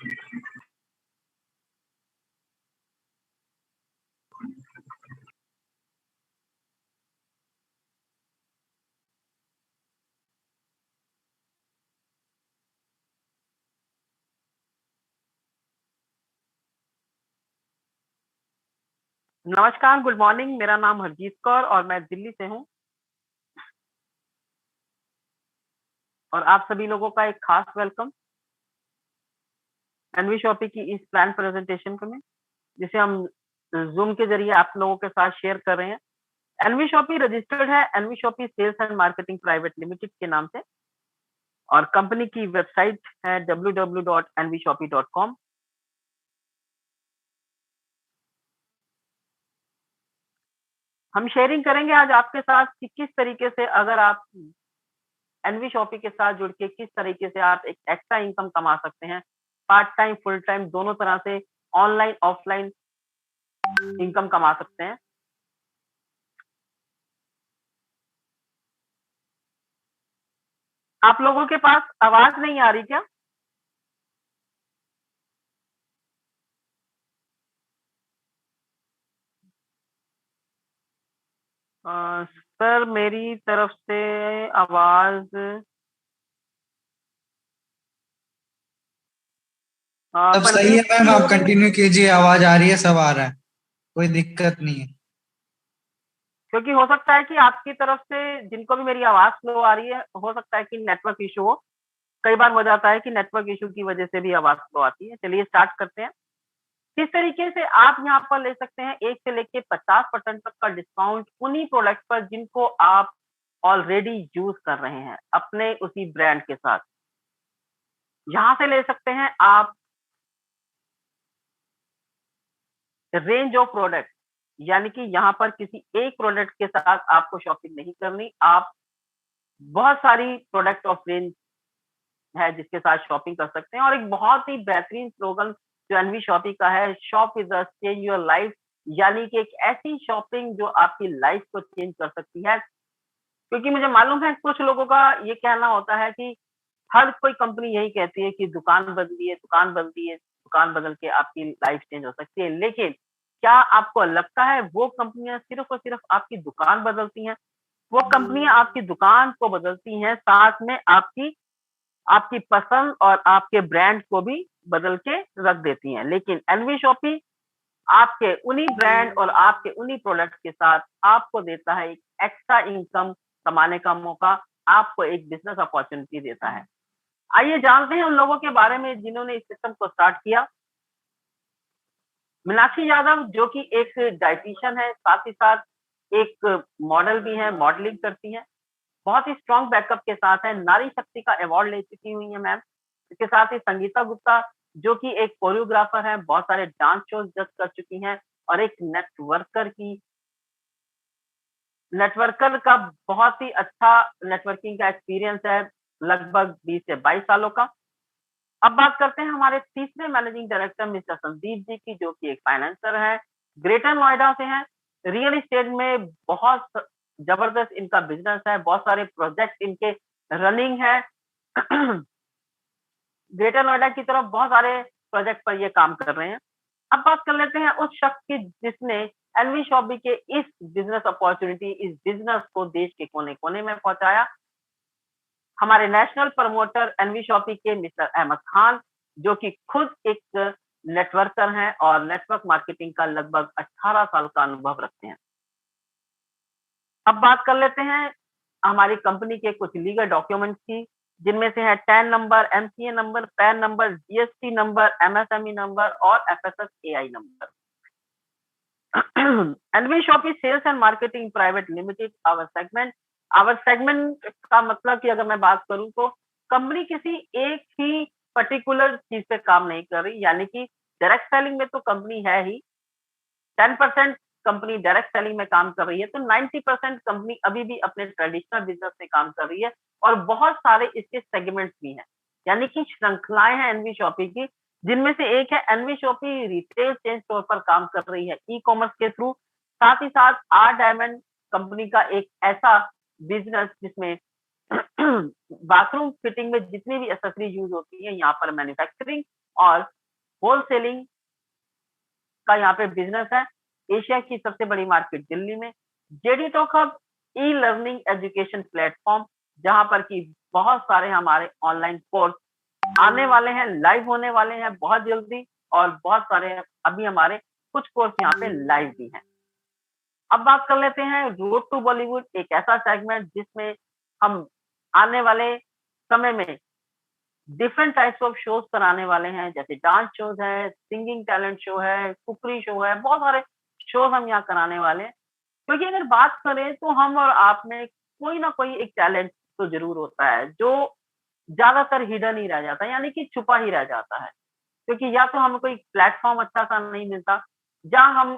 नमस्कार, good morning. मेरा नाम हरजीत कौर और मैं दिल्ली से हूँ। और आप सभी लोगों का एक खास वेलकम एनवी शॉपी की इस प्लान प्रेजेंटेशन में, जिसे हम ज़ूम के ज़रिए आप लोगों के साथ शेयर कर रहे हैं। एनवी शॉपी रजिस्टर्ड है NV shoppe sales and marketing private limited के नाम से, और कंपनी की वेबसाइट है www.nvshopee.com। हम शेयरिंग करेंगे आज आपके साथ कि किस तरीके से अगर आप एनवी शॉपी के साथ जुड़ के किस तरीके से आप एक एक्स्ट्रा इनकम कमा सकते हैं, पार्ट टाइम, फुल टाइम दोनों तरह से, ऑनलाइन, ऑफलाइन इनकम कमा सकते हैं। आप लोगों के पास आवाज नहीं आ रही क्या? सर मेरी तरफ से आवाज सब सही है मैम, आप कंटिन्यू कीजिए, आवाज आ रही है, सब आ रहा है, कोई दिक्कत नहीं है। क्योंकि हो सकता है कि आपकी तरफ से जिनको भी मेरी आवाज स्लो आ रही है, हो सकता है कि नेटवर्क इशू हो। कई बार हो जाता है कि नेटवर्क इशू की वजह से भी आवाज स्लो आती है। चलिए स्टार्ट करते हैं। किस तरीके से आप यहाँ पर ले सकते हैं 1 से लेके 50% तक का डिस्काउंट उन्हीं प्रोडक्ट पर जिनको आप ऑलरेडी यूज कर रहे हैं अपने उसी ब्रांड के साथ। यहाँ से ले सकते हैं आप रेंज ऑफ प्रोडक्ट, यानी कि यहाँ पर किसी एक प्रोडक्ट के साथ आपको शॉपिंग नहीं करनी, आप बहुत सारी प्रोडक्ट ऑफ रेंज है जिसके साथ शॉपिंग कर सकते हैं। और एक बहुत ही बेहतरीन स्लोगन जो एनवी शॉपिंग का है, shop with us change your life, यानी कि एक ऐसी शॉपिंग जो आपकी लाइफ को चेंज कर सकती है। क्योंकि मुझे मालूम है कुछ लोगों का ये कहना होता है कि हर कोई कंपनी यही कहती है कि दुकान बदलिए, दुकान बदलिए, दुकान बदल के आपकी लाइफ चेंज हो सकती है। लेकिन क्या आपको लगता है वो कंपनियां सिर्फ और सिर्फ आपकी दुकान बदलती हैं? वो कंपनियां आपकी दुकान को बदलती हैं, साथ में आपकी आपकी पसंद और आपके ब्रांड को भी बदल के रख देती हैं। लेकिन एनवी शॉपी आपके उन्हीं ब्रांड और आपके उन्हीं प्रोडक्ट के साथ आपको देता है एक एक्स्ट्रा इनकम कमाने का मौका, आपको एक बिजनेस अपॉर्चुनिटी देता है। आइए जानते हैं उन लोगों के बारे में जिन्होंने इस सिस्टम को स्टार्ट किया। मीनाक्षी यादव जो कि एक डायटीशियन है, साथ ही साथ एक मॉडल भी है, मॉडलिंग करती हैं। बहुत ही स्ट्रॉन्ग बैकअप के साथ है, नारी शक्ति का अवार्ड ले चुकी हुई है मैम। इसके साथ ही संगीता गुप्ता जो कि एक कोरियोग्राफर है, बहुत सारे डांस शोज जज कर चुकी हैं, और एक नेटवर्कर का बहुत ही अच्छा नेटवर्किंग का एक्सपीरियंस है, लगभग 20 से 22 सालों का। अब बात करते हैं हमारे तीसरे managing director mister Sandeep ji की, जो कि एक फाइनेंसर है, ग्रेटर नोएडा से हैं। रियल एस्टेट में बहुत जबरदस्त इनका बिजनेस है, बहुत सारे प्रोजेक्ट इनके रनिंग है। ग्रेटर नोएडा की तरफ बहुत सारे प्रोजेक्ट पर ये काम कर रहे हैं। अब बात कर लेते हैं उस शख्स की जिसने एनवी शॉपी के इस बिजनेस अपॉर्चुनिटी, इस बिजनेस को देश के कोने-कोने में पहुंचाया। हमारे नेशनल प्रमोटर एनवी शॉपी के मिस्टर अहमद खान, जो कि खुद एक नेटवर्कर हैं और नेटवर्क मार्केटिंग का लगभग 18 साल का अनुभव रखते हैं। अब बात कर लेते हैं हमारी कंपनी के कुछ लीगल डॉक्यूमेंट्स की, जिनमें से है TAN number, MCA number, PAN number, GST number, MSME number और FSSAI number. NV shoppe sales and marketing private limited our segment का मतलब कि अगर मैं बात करूं तो कंपनी किसी एक ही पर्टिकुलर चीज पे काम नहीं कर रही, यानी कि डायरेक्ट सेलिंग में तो कंपनी है ही। 10% कंपनी डायरेक्ट सेलिंग में काम कर रही है, तो 90% कंपनी अभी भी अपने ट्रेडिशनल बिजनेस में काम कर रही है, और बहुत सारे इसके सेगमेंट्स भी हैं, यानी कि श्रृंखलाएं हैं एनवी शॉपी की, जिनमें से एक है NV shoppy retail chain store पर काम कर रही है ई कॉमर्स के थ्रू। साथ ही साथ आर डायमंड कंपनी का एक ऐसा बिजनेस जिसमें बाथरूम फिटिंग में जितनी भी एसेसरी यूज होती है यहाँ पर मैन्युफैक्चरिंग और होलसेलिंग का यहाँ पे बिजनेस है। एशिया की सबसे बड़ी मार्केट दिल्ली में। JD talk hub e learning education platform, जहां पर की बहुत सारे हमारे ऑनलाइन कोर्स आने वाले हैं, लाइव होने वाले हैं बहुत जल्दी, और बहुत सारे अभी हमारे कुछ कोर्स यहाँ पे लाइव भी हैं। अब बात कर लेते हैं रोड टू बॉलीवुड, एक ऐसा सेगमेंट जिसमें हम आने वाले समय में डिफरेंट टाइप्स ऑफ शोज कराने वाले हैं, जैसे डांस शोज है, सिंगिंग टैलेंट शो है, कुकरी शो है, बहुत सारे शोज हम यहाँ कराने वाले हैं। क्योंकि अगर बात करें तो हम और आप में कोई ना कोई एक टैलेंट तो जरूर होता है जो ज्यादातर हिडन ही रह जाता है, यानी कि छुपा ही रह जाता है। क्योंकि या तो हमें कोई प्लेटफॉर्म अच्छा सा नहीं मिलता, जहाँ हम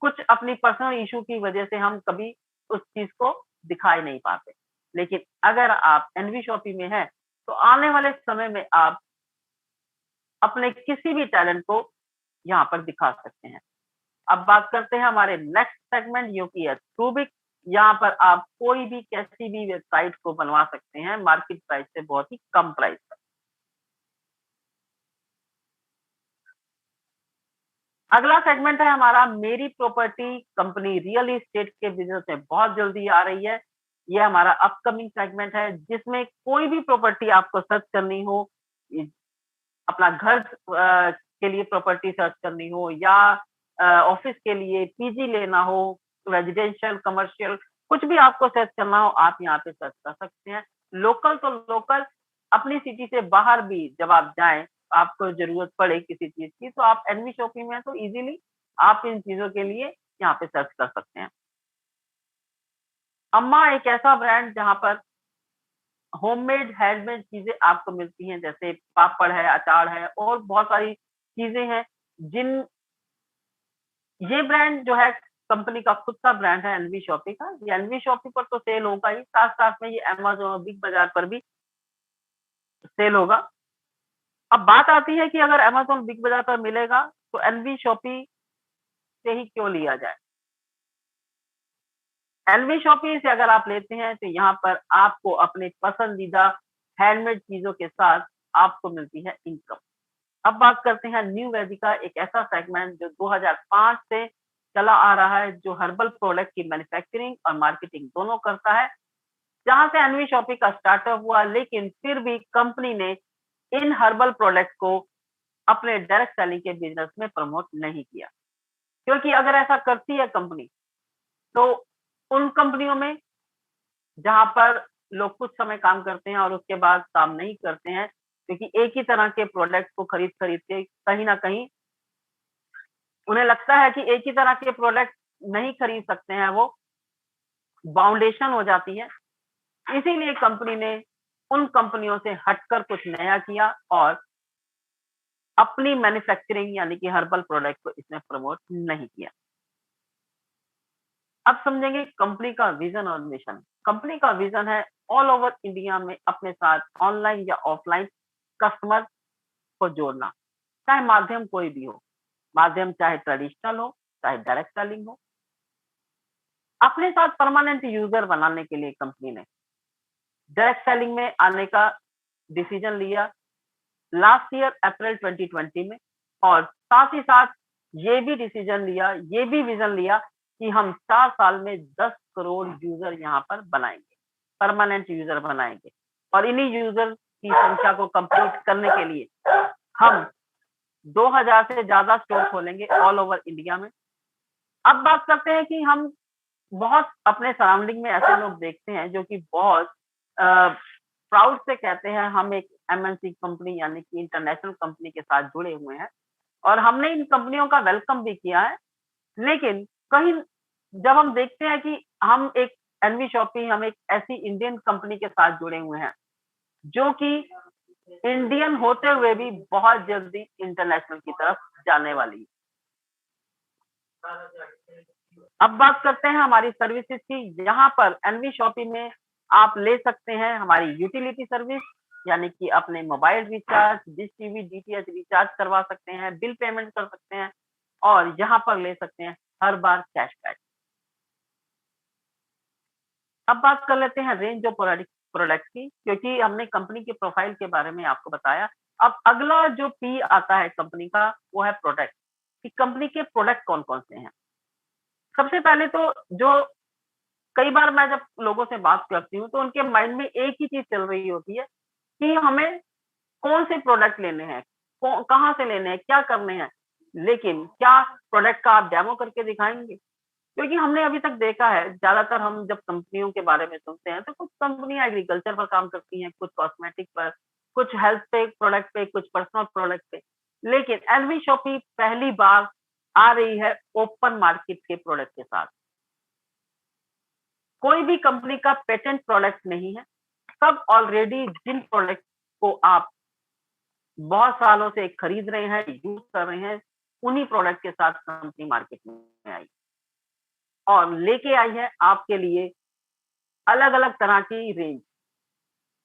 कुछ अपनी पर्सनल इशू की वजह से हम कभी उस चीज को दिखा ही नहीं पाते। लेकिन अगर आप एनवी शॉपी में हैं, तो आने वाले समय में आप अपने किसी भी टैलेंट को यहाँ पर दिखा सकते हैं। अब बात करते हैं हमारे नेक्स्ट सेगमेंट, जो कि है ट्रूबिक। यहाँ पर आप कोई भी कैसी भी वेबसाइट को बनवा सकते हैं मार्केट प्राइस से बहुत ही कम प्राइस पर। अगला सेगमेंट है हमारा मेरी प्रॉपर्टी कंपनी, रियल एस्टेट के बिजनेस में बहुत जल्दी आ रही है। ये हमारा अपकमिंग सेगमेंट है, जिसमें कोई भी प्रॉपर्टी आपको सर्च करनी हो, अपना घर के लिए प्रॉपर्टी सर्च करनी हो, या ऑफिस के लिए पीजी लेना हो, रेजिडेंशियल कमर्शियल कुछ भी आपको सर्च करना हो, आप यहाँ पे सर्च कर सकते हैं। लोकल तो लोकल, अपनी सिटी से बाहर भी जब आप जाएं, आपको जरूरत पड़े किसी चीज की, तो आप एनवी शॉपिंग में तो इजीली आप इन चीजों के लिए यहाँ पे सर्च कर सकते हैं। अम्मा एक ऐसा ब्रांड जहाँ पर होममेड हैंडमेड चीजें आपको मिलती हैं, जैसे पापड़ है, अचार है, और बहुत सारी चीजें हैं। जिन ये ब्रांड जो है कंपनी का खुद का ब्रांड है एनवी शॉपी का। ये एनवी शॉपी पर तो सेल होगा ही, साथ साथ में ये अमेजोन और बिग बाजार पर भी सेल होगा। अब बात आती है कि अगर अमेजोन बिग बाजार पर मिलेगा, तो एनवी शॉपी से ही क्यों लिया जाए। एनवी शॉपी से अगर आप लेते हैं, तो यहाँ पर आपको अपने पसंदीदा हैंडमेड चीजों के साथ आपको मिलती है इनकम। अब बात करते हैं न्यू वेदिका, एक ऐसा सेगमेंट जो 2005 से चला आ रहा है, जो हर्बल प्रोडक्ट की मैन्युफैक्चरिंग और मार्केटिंग दोनों करता है। जहां से एनवी शॉपी का स्टार्टअप हुआ, लेकिन फिर भी कंपनी ने इन हर्बल प्रोडक्ट को अपने डायरेक्ट सेलिंग के बिजनेस में प्रमोट नहीं किया। क्योंकि अगर ऐसा करती है कंपनी, तो उन कंपनियों में जहां पर लोग कुछ समय काम करते हैं और उसके बाद काम नहीं करते हैं, क्योंकि एक ही तरह के प्रोडक्ट को खरीद खरीद के कहीं ना कहीं उन्हें लगता है कि एक ही तरह के प्रोडक्ट नहीं खरीद सकते हैं, वो बाउंडेशन हो जाती है। इसीलिए कंपनी ने उन कंपनियों से हटकर कुछ नया किया और अपनी मैन्युफैक्चरिंग यानी कि हर्बल प्रोडक्ट को इसने प्रमोट नहीं किया। अब समझेंगे कंपनी का विजन और मिशन। कंपनी का विजन है ऑल ओवर इंडिया में अपने साथ ऑनलाइन या ऑफलाइन कस्टमर को जोड़ना, चाहे माध्यम कोई भी हो, माध्यम चाहे ट्रेडिशनल हो, चाहे डायरेक्ट सेलिंग हो। अपने साथ परमानेंट यूजर बनाने के लिए कंपनी ने डायरेक्ट सेलिंग में आने का डिसीजन लिया लास्ट ईयर अप्रैल 2020 में, और साथ ही साथ ये भी डिसीजन लिया, ये भी विजन लिया कि हम 4 साल में 10 करोड़ यूजर यहाँ पर बनाएंगे, परमानेंट यूजर बनाएंगे। और इन्हीं यूजर की संख्या को कंप्लीट करने के लिए हम 2000 से ज्यादा स्टोर खोलेंगे ऑल ओवर इंडिया में। अब बात करते हैं कि हम बहुत अपने सराउंडिंग में ऐसे लोग देखते हैं जो कि बहुत प्राउड से कहते हैं हम एक एमएनसी कंपनी यानी कि इंटरनेशनल कंपनी के साथ जुड़े हुए हैं, और हमने इन कंपनियों का वेलकम भी किया है। लेकिन कहीं जब हम देखते हैं कि हम एक एनवी शॉपी, हम एक ऐसी इंडियन कंपनी के साथ जुड़े हुए हैं जो कि इंडियन होते हुए भी बहुत जल्दी इंटरनेशनल की तरफ जाने वाली है। अब बात करते हैं हमारी सर्विसेज की। यहाँ पर एनवी शॉपी में आप ले सकते हैं हमारी यूटिलिटी सर्विस, यानी कि अपने mobile recharge, dish TV, DTH recharge करवा सकते हैं, बिल पेमेंट कर सकते हैं, और यहाँ पर ले सकते हैं हर बार कैशबैक। अब बात कर लेते हैं रेंज ऑफ प्रोडक्ट की, क्योंकि हमने कंपनी के प्रोफाइल के बारे में आपको बताया अब अगला जो पी आता है कंपनी का, वो है प्रोडक्ट, कि कंपनी के प्रोडक्ट कौन-कौन से हैं। सबसे पहले तो जो कई बार मैं जब लोगों से बात करती हूँ, तो उनके माइंड में एक ही चीज़ चल रही होती है कि हमें कौन से प्रोडक्ट लेने हैं, कहाँ से लेने हैं, क्या करने हैं। लेकिन क्या प्रोडक्ट का आप डेमो करके दिखाएँगे? क्योंकि हमने अभी तक देखा है, ज़्यादातर हम जब कंपनियों के बारे में सुनते हैं, तो कुछ कंपनियाँ एग्रीकल्चर पर काम करती हैं, कुछ कॉस्मेटिक पर, कुछ हेल्थ पे प्रोडक्ट पे, कुछ पर्सनल प्रोडक्ट पे। लेकिन एलवी शॉपी पहली बार आ रही है ओपन मार्केट के प्रोडक्ट के साथ। कोई भी कंपनी का पेटेंट प्रोडक्ट नहीं है। सब ऑलरेडी जिन प्रोडक्ट को आप बहुत सालों से खरीद रहे हैं, यूज़ कर रहे हैं, उन्हीं प्रोडक्ट के साथ कंपनी मार्केट में आई और लेके आई है आपके लिए अलग-अलग तरह की रेंज।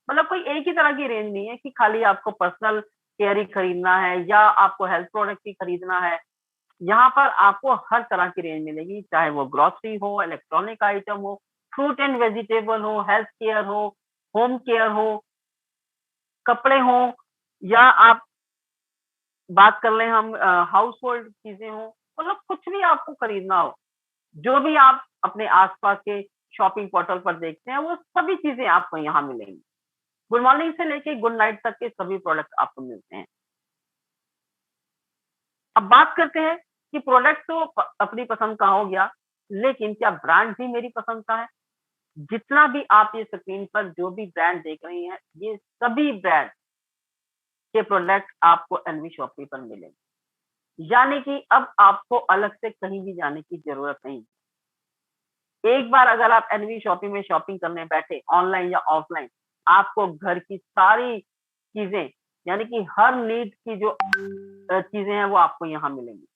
मतलब कोई एक ही तरह की रेंज नहीं है कि खाली आपको पर्सनल केयर ही खरीदना है या आपको हेल्थ प्रोडक्ट ही खरीदना है। यहाँ पर आपको हर तरह की रेंज मिलेगी, चाहे वो ग्रोसरी हो, इलेक्ट्रॉनिक आइटम हो, फ्रूट एंड वेजिटेबल हो, हेल्थ केयर हो, होम केयर हो, कपड़े हों या आप बात कर लें हम हाउस होल्ड चीज़ें हों, मतलब कुछ भी आपको खरीदना हो, जो भी आप अपने आस-पास के शॉपिंग पोर्टल पर देखते हैं, वो सभी चीज़ें आपको यहाँ मिलेंगी। गुड मॉर्निंग से लेके गुड नाइट तक के सभी प्रोडक्ट आपको मिलते हैं। अब बात करते हैं कि प्रोडक्ट तो अपनी पसंद का हो गया, लेकिन क्या ब्रांड भी मेरी पसंद का है? जितना भी आप ये स्क्रीन पर जो भी ब्रांड देख रही हैं, ये सभी ब्रांड के प्रोडक्ट आपको एनवी शॉपी पर मिलेंगे। यानी कि अब आपको अलग से कहीं भी जाने की ज़रूरत नहीं। एक बार अगर आप एनवी शॉपी में शॉपिंग करने बैठे, ऑनलाइन या ऑफलाइन, आपको घर की सारी चीज़ें, यानी कि हर नीड की जो चीज़ें हैं, वो आपको यहाँ मिलेंगी।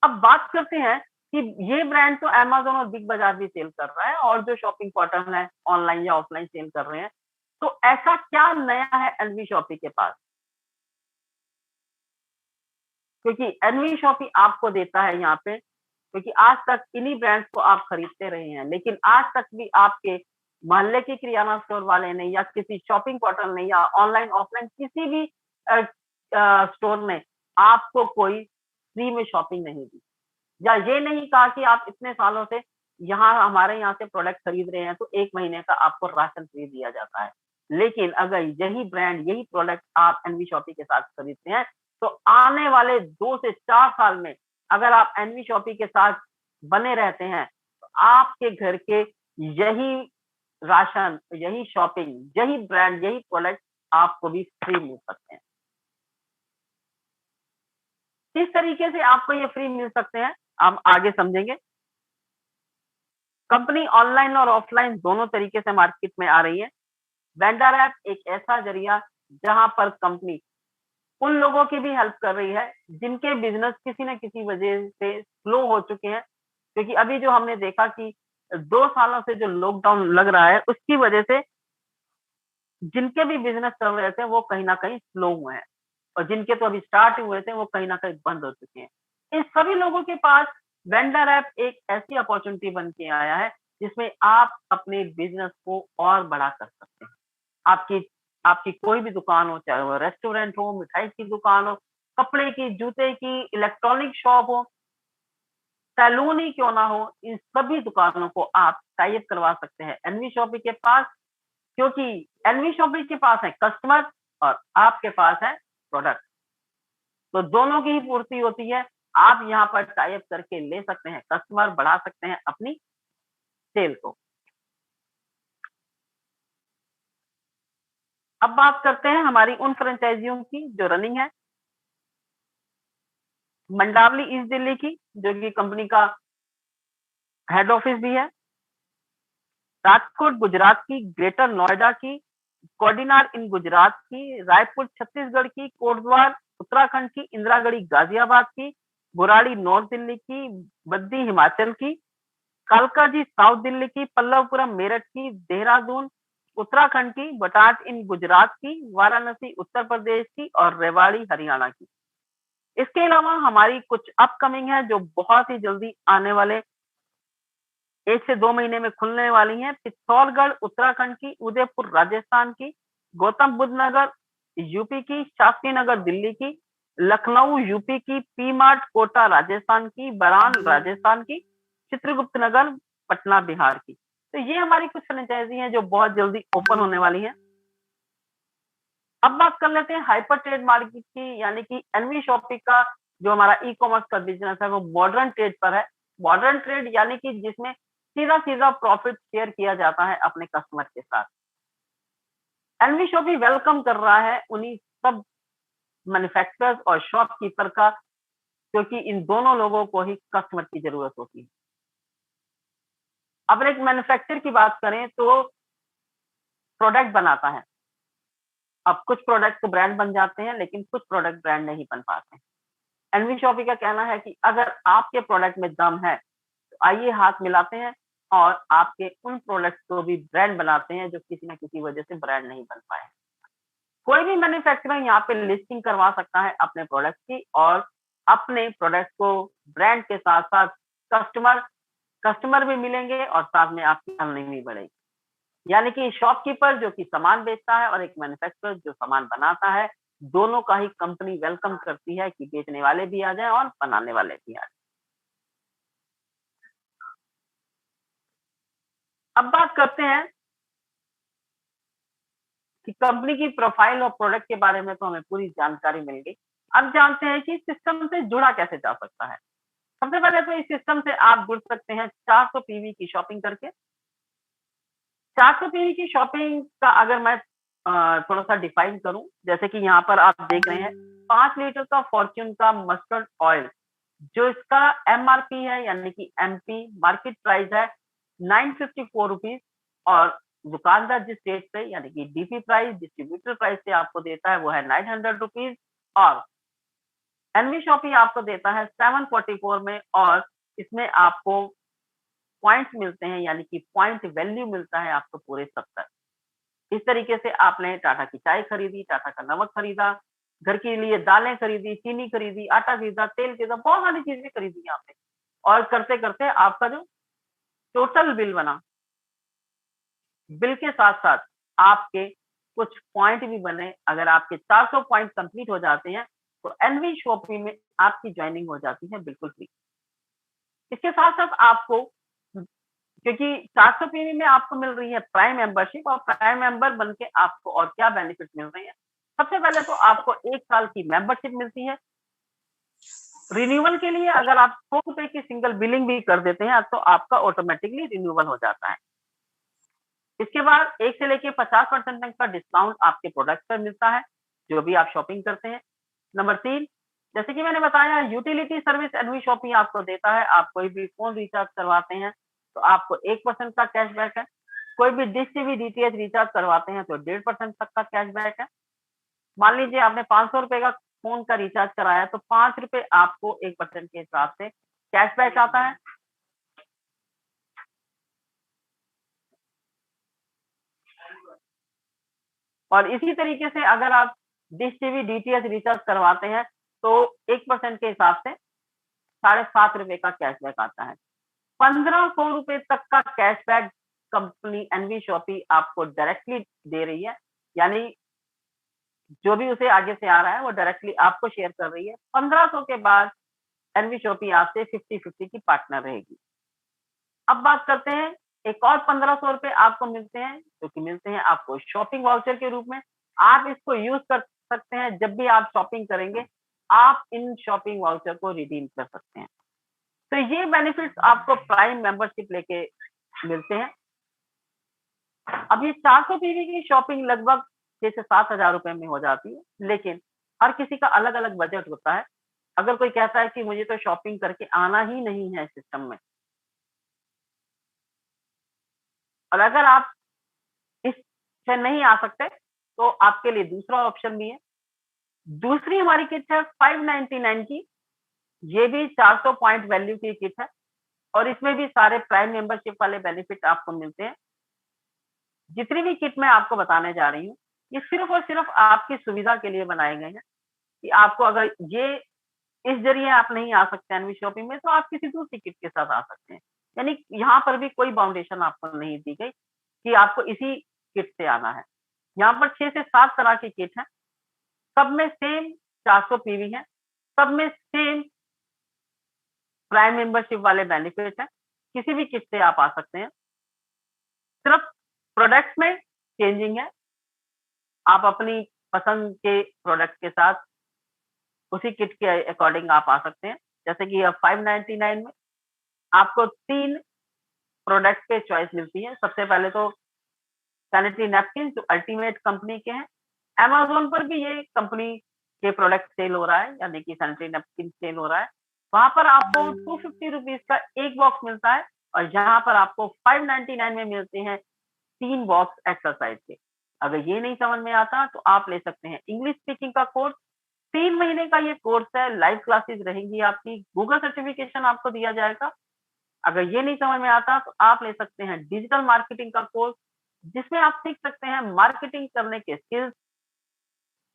अब बात करते हैं कि ये ब्रांड तो अमेज़न और बिग बाज़ार भी सेल कर रहा है और जो शॉपिंग पोर्टल है, ऑनलाइन या ऑफलाइन सेल कर रहे हैं। तो ऐसा क्या नया है एनवी शॉपी के पास? क्योंकि एनवी शॉपी आपको देता है यहाँ पे, क्योंकि आज तक इन्हीं ब्रांड्स को आप खरीदते रहे हैं, लेकिन आज तक भी आपके मोहल्ले के किराना स्टोर वाले ने या किसी शॉपिंग पोर्टल ने या ऑनलाइन ऑफलाइन किसी भी स्टोर ने आपको कोई फ्री में शॉपिंग नहीं दी या ये नहीं कहा कि आप इतने सालों से यहाँ हमारे यहाँ से प्रोडक्ट खरीद रहे हैं तो 1 महीने का आपको राशन फ्री दिया जाता है। लेकिन अगर यही ब्रांड, यही प्रोडक्ट आप एनवी शॉपी के साथ खरीदते हैं, तो आने वाले 2 से 4 साल में अगर आप एनवी शॉपी के साथ बने रहते हैं, तो आपके घर के यही राशन, यही शॉपिंग, यही ब्रांड, यही प्रोडक्ट आपको भी फ्री मिल सकते हैं। किस तरीके से आपको ये फ्री मिल सकते हैं, हम आगे समझेंगे। कंपनी ऑनलाइन और ऑफलाइन दोनों तरीके से मार्केट में आ रही है। वेंडर ऐप एक ऐसा ज़रिया जहाँ पर कंपनी उन लोगों की भी हेल्प कर रही है, जिनके बिज़नेस किसी न किसी वजह से स्लो हो चुके हैं। क्योंकि अभी जो हमने देखा कि 2 सालों से जो लॉकडाउन लग रहा है, उसकी वजह से जिनके भी बिज़नेस चल रहे थे, वो कहीं न कहीं स्लो हुए हैं और जिनके तो अभी स्टार्ट हुए थे, वो कहीं न कहीं बंद हो चुके हैं। इन सभी लोगों के पास वेंडर ऐप एक ऐसी अपॉर्च्युनिटी बन के आया है, जिसमें आप अपने बिज़नेस को और बड़ा कर सकते हैं। आपकी आपकी कोई भी दुकान हो, चाहे वो रेस्टोरेंट हो, मिठाई की दुकान हो, कपड़े की, जूते की, इलेक्ट्रॉनिक शॉप हो, सैलून ही क्यों ना हो, इन सभी दुकानों को आप टाई अप करवा सकते हैं एनवी शॉपी के पास, क्योंकि एनवी शॉपी के पास है कस्टमर और आपके पास है प्रोडक्ट। तो दोनों की ही पूर्ति होती है। आप यहाँ पर टाई अप करके ले सकते हैं कस्टमर, बढ़ा सकते हैं अपनी सेल को। अब बात करते हैं हमारी उन फ्रेंचाइजियों की जो रनिंग है। मंडावली ईस्ट दिल्ली की, जो कि कंपनी का हेड ऑफिस भी है। राजकोट गुजरात की, ग्रेटर नोएडा की, कोडिनार इन गुजरात की, रायपुर छत्तीसगढ़ की, कोटद्वार उत्तराखंड की, इंदिरागढ़ी गाजियाबाद की, बुराड़ी नॉर्थ दिल्ली की, बद्दी हिमाचल की, कालकाजी साउथ दिल्ली की, पल्लवपुरम मेरठ की, देहरादून उत्तराखंड की, बटाट इन गुजरात की, वाराणसी उत्तर प्रदेश की और रेवाड़ी हरियाणा की। इसके अलावा हमारी कुछ अपकमिंग है जो बहुत ही जल्दी आने वाले 1 से 2 महीने में खुलने वाली हैं। पिथौरागढ़ उत्तराखंड की, उदयपुर राजस्थान की, गौतम बुद्ध नगर यूपी की, शास्त्री नगर दिल्ली की, लखनऊ यूपी की, पी मार्ट कोटा राजस्थान की, बरान राजस्थान की, चित्रगुप्त नगर पटना बिहार की। तो ये हमारी कुछ फ्रेंचाइजी हैं जो बहुत जल्दी ओपन होने वाली हैं। अब बात कर लेते हैं हाइपर ट्रेड मार्केट की, यानी कि एनवी शॉपिंग का जो हमारा ई कॉमर्स का बिजनेस है वो मॉडर्न ट्रेड पर है। मॉडर्न ट्रेड यानी कि जिसमें सीधा सीधा प्रॉफिट शेयर किया जाता है अपने कस्टमर के साथ। एनवी शॉपिंग वेलकम कर रहा है उन्हीं सब मैन्युफैक्चरर्स और शॉपकीपर का, क्योंकि इन दोनों लोगों को ही कस्टमर की जरूरत होती है। अब एक मैन्युफैक्चर की बात करें तो प्रोडक्ट बनाता है। अब कुछ प्रोडक्ट तो ब्रांड बन जाते हैं, लेकिन कुछ प्रोडक्ट ब्रांड नहीं बन पाते। एनवी शॉपी का कहना है कि अगर आपके प्रोडक्ट में दम है तो आइए हाथ मिलाते हैं और आपके उन प्रोडक्ट को भी ब्रांड बनाते हैं जो किसी न किसी वजह से ब्रांड नहीं बन पाए। कोई भी मैन्युफैक्चरर यहाँ पे लिस्टिंग करवा सकता है अपने प्रोडक्ट की, और अपने प्रोडक्ट को ब्रांड के साथ साथ कस्टमर कस्टमर भी मिलेंगे और साथ में आपकी अर्निंग भी बढ़ेगी। यानी कि शॉपकीपर जो कि सामान बेचता है और एक मैन्युफैक्चरर जो सामान बनाता है, दोनों का ही कंपनी वेलकम करती है कि बेचने वाले भी आ जाएं और बनाने वाले भी आ जाएं। अब बात करते हैं कि कंपनी की प्रोफाइल और प्रोडक्ट के बारे में तो हमें पूरी जानकारी मिल गई। अब जानते हैं कि सिस्टम से जुड़ा कैसे जा सकता है। सबसे पहले तो इस सिस्टम से आप जुड़ सकते हैं 400 पीवी की शॉपिंग करके। 400 पीवी की शॉपिंग का अगर मैं थोड़ा सा डिफाइन करूं, जैसे कि यहाँ पर आप देख रहे हैं 5 लीटर का फॉर्च्यून का मस्टर्ड ऑयल, जो इसका एमआरपी है यानी कि एमपी मार्केट प्राइस है 954 रुपीज, और दुकानदार जिस रेट पे यानी कि डीपी प्राइस डिस्ट्रीब्यूटर प्राइस से आपको देता है वो है 900 रुपीज, और एनवी शॉपी आपको देता है 744 में, और इसमें आपको पॉइंट्स मिलते हैं यानी कि पॉइंट वैल्यू मिलता है आपको पूरे 70। इस तरीके से आपने टाटा की चाय खरीदी, टाटा का नमक खरीदा, घर के लिए दालें खरीदी, चीनी खरीदी, आटा खरीदा, तेल खरीदा, बहुत सारी चीजें खरीदी यहाँ पे, और करते करते आपका जो टोटल बिल बना, बिल के साथ साथ आपके कुछ पॉइंट भी बने। अगर आपके 400 पॉइंट कंप्लीट हो जाते हैं तो एनवी शॉपी में आपकी ज्वाइनिंग हो जाती है बिल्कुल फ्री। इसके साथ साथ आपको, क्योंकि 400 पीवी में आपको मिल रही है प्राइम मेंबरशिप, और प्राइम मेंबर बन के आपको और क्या बेनिफिट मिल रहे हैं। सबसे पहले तो आपको 1 साल की मेंबरशिप मिलती है। रिन्यूअल के लिए अगर आप 100 रुपए की सिंगल बिलिंग भी कर देते हैं तो आपका ऑटोमेटिकली रिन्यूअल हो जाता है। इसके बाद 1 से लेके 50% तक का डिस्काउंट आपके प्रोडक्ट पर मिलता है जो भी आप शॉपिंग करते हैं। नंबर 3, जैसे कि मैंने बताया, यूटिलिटी सर्विस एनवी शॉपिंग आपको देता है। आप कोई भी फोन रिचार्ज करवाते हैं तो आपको 1% का कैशबैक है। कोई भी डिश टीवी डीटीएच रिचार्ज करवाते हैं तो 1.5% तक का कैशबैक है। मान लीजिए आपने 500 रुपए का फोन का रिचार्ज कराया तो 5 रुपए आपको 1% के हिसाब से कैशबैक आता है। और इसी तरीके से अगर आप डिश टीवी डीटीएच रिचार्ज करवाते हैं तो 1% के हिसाब से 7.5 रुपए का कैशबैक आता है। 1500 रुपए तक का कैशबैक कंपनी एनवी शॉपी आपको डायरेक्टली दे रही है, यानी जो भी उसे आगे से आ रहा है वो डायरेक्टली आपको शेयर कर रही है। 1500 के बाद एनवी शॉपी आपसे 50-50 की पार्टनर रहेगी। अब बात करते हैं, एक और 1500 रुपए आपको मिलते हैं, जो कि मिलते हैं आपको शॉपिंग वाउचर के रूप में। आप इसको यूज कर सकते हैं जब भी आप शॉपिंग करेंगे, आप इन शॉपिंग वाउचर को रिडीम कर सकते हैं। तो ये बेनिफिट्स आपको प्राइम मेंबरशिप लेके मिलते हैं। अब ये 400 पीवी की शॉपिंग लगभग 6 से 7 हजार रुपए में हो जाती है, लेकिन हर किसी का अलग अलग बजट होता है। अगर कोई कहता है कि मुझे तो शॉपिंग करके आना ही नहीं है सिस्टम में, और अगर आप इससे नहीं आ सकते तो आपके लिए दूसरा ऑप्शन भी है। दूसरी हमारी किट है 599 की, ये भी 400 पॉइंट वैल्यू की किट है, और इसमें भी सारे प्राइम मेंबरशिप वाले बेनिफिट आपको मिलते हैं। जितनी भी किट मैं आपको बताने जा रही हूँ, ये सिर्फ और सिर्फ आपकी सुविधा के लिए बनाए गए हैं कि आपको अगर ये इस जरिए आप नहीं आ सकते एनवी शॉपिंग में तो आप किसी दूसरी किट के साथ आ सकते हैं। यानी यहाँ पर भी कोई बाउंडेशन आपको नहीं दी गई कि आपको इसी किट से आना है। यहाँ पर 6 से 7 तरह की किट है। सब में सेम 400 पीवी है, सब में सेम प्राइम मेंबरशिप वाले बेनिफिट है, किसी भी किट से आप आ सकते हैं। सिर्फ प्रोडक्ट में चेंजिंग है, आप अपनी पसंद के प्रोडक्ट के साथ उसी किट के अकॉर्डिंग आप आ सकते हैं। जैसे कि अब 599 में आपको 3 प्रोडक्ट पे चॉइस मिलती है। सबसे पहले तो सैनिटरी नैपकिन जो अल्टीमेट कंपनी के हैं। अमेज़न पर भी ये कंपनी के प्रोडक्ट सेल हो रहा है, यानी कि सैनिटरी नैपकिन सेल हो रहा है। वहाँ पर आपको ₹250 का 1 बॉक्स मिलता है और यहाँ पर आपको 599 में मिलते हैं 3 बॉक्स एक्सरसाइज के। अगर ये नहीं समझ में आता तो आप ले सकते हैं इंग्लिश स्पीकिंग का कोर्स। 3 महीने का ये कोर्स है, लाइव क्लासेस रहेंगी आपकी, गूगल सर्टिफिकेशन आपको दिया जाएगा। अगर ये नहीं समझ में आता तो आप ले सकते हैं डिजिटल मार्केटिंग का कोर्स, जिसमें आप सीख सकते हैं मार्केटिंग करने के स्किल्स,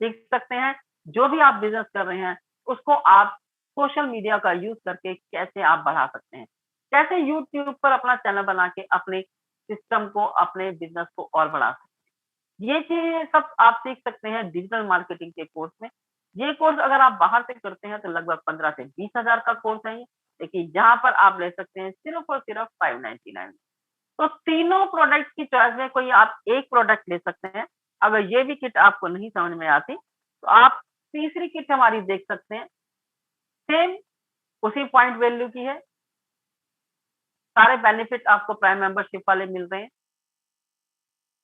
सीख सकते हैं जो भी आप बिजनेस कर रहे हैं उसको आप सोशल मीडिया का यूज करके कैसे आप बढ़ा सकते हैं, कैसे यूट्यूब पर अपना चैनल बना के अपने सिस्टम को, अपने बिजनेस को और बढ़ा सकते हैं। ये चीजें सब आप सीख सकते हैं डिजिटल मार्केटिंग के कोर्स में। ये कोर्स अगर आप बाहर से करते हैं तो लगभग 15 से 20 हजार का कोर्स है ये, लेकिन जहां पर आप ले सकते हैं सिर्फ और सिर्फ 599। तो तीनों प्रोडक्ट की चॉइस में कोई आप एक प्रोडक्ट ले सकते हैं। अगर ये भी किट आपको नहीं समझ में आती तो आप तीसरी किट हमारी देख सकते हैं। सेम उसी पॉइंट वैल्यू की है, सारे बेनिफिट आपको प्राइम मेंबरशिप वाले मिल रहे हैं।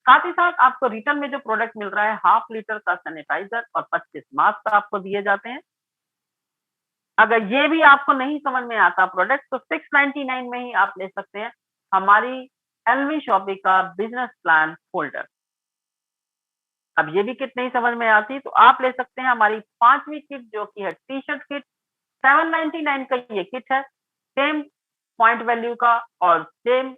साथ ही साथ आपको रिटर्न में जो प्रोडक्ट मिल रहा है, ½ लीटर का सैनिटाइजर और 25 मास्क आपको दिए जाते हैं। अगर ये भी आपको नहीं समझ में आता प्रोडक्ट तो 699 में ही आप ले सकते हैं हमारी एलवी शॉपी का बिजनेस प्लान फोल्डर। अब ये भी किट नहीं समझ में आती तो आप ले सकते हैं हमारी 5वीं किट जो कि है टी शर्ट किट। 799 का ये किट है, सेम पॉइंट वैल्यू का और सेम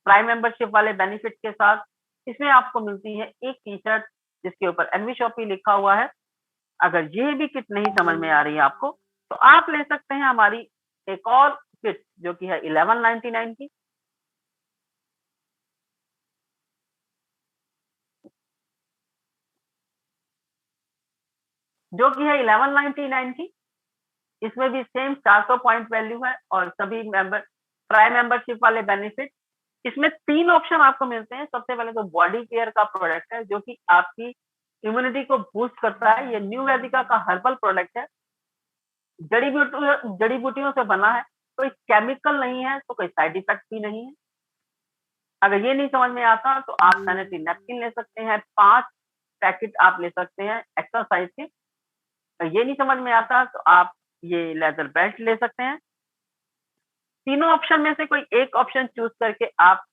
प्राइम मेंबरशिप वाले बेनिफिट के साथ। इसमें आपको मिलती है एक टी शर्ट जिसके ऊपर एनवी शॉपी लिखा हुआ है। अगर ये भी किट नहीं समझ में आ रही है आपको तो आप ले सकते हैं हमारी एक और किट जो कि है 1199 की। जो कि है 1199 की। इसमें भी सेम 400 पॉइंट वैल्यू है और सभी मेंबर प्राइम मेंबरशिप वाले बेनिफिट। इसमें 3 ऑप्शन आपको मिलते हैं। सबसे पहले तो बॉडी केयर का प्रोडक्ट है जो कि आपकी इम्यूनिटी को बूस्ट करता है। ये न्यू वैदिका का हर्बल प्रोडक्ट है, जड़ी बूटियों से बना है, कोई केमिकल नहीं है तो कोई साइड इफेक्ट भी नहीं है। अगर ये नहीं समझ में आता तो आप सैनिटरी नैपकिन ले सकते हैं, 5 पैकेट आप ले सकते हैं एक्सरसाइज के। ये नहीं समझ में आता तो आप ये लेदर बेल्ट ले सकते हैं। तीनों ऑप्शन में से कोई एक ऑप्शन चूज करके आप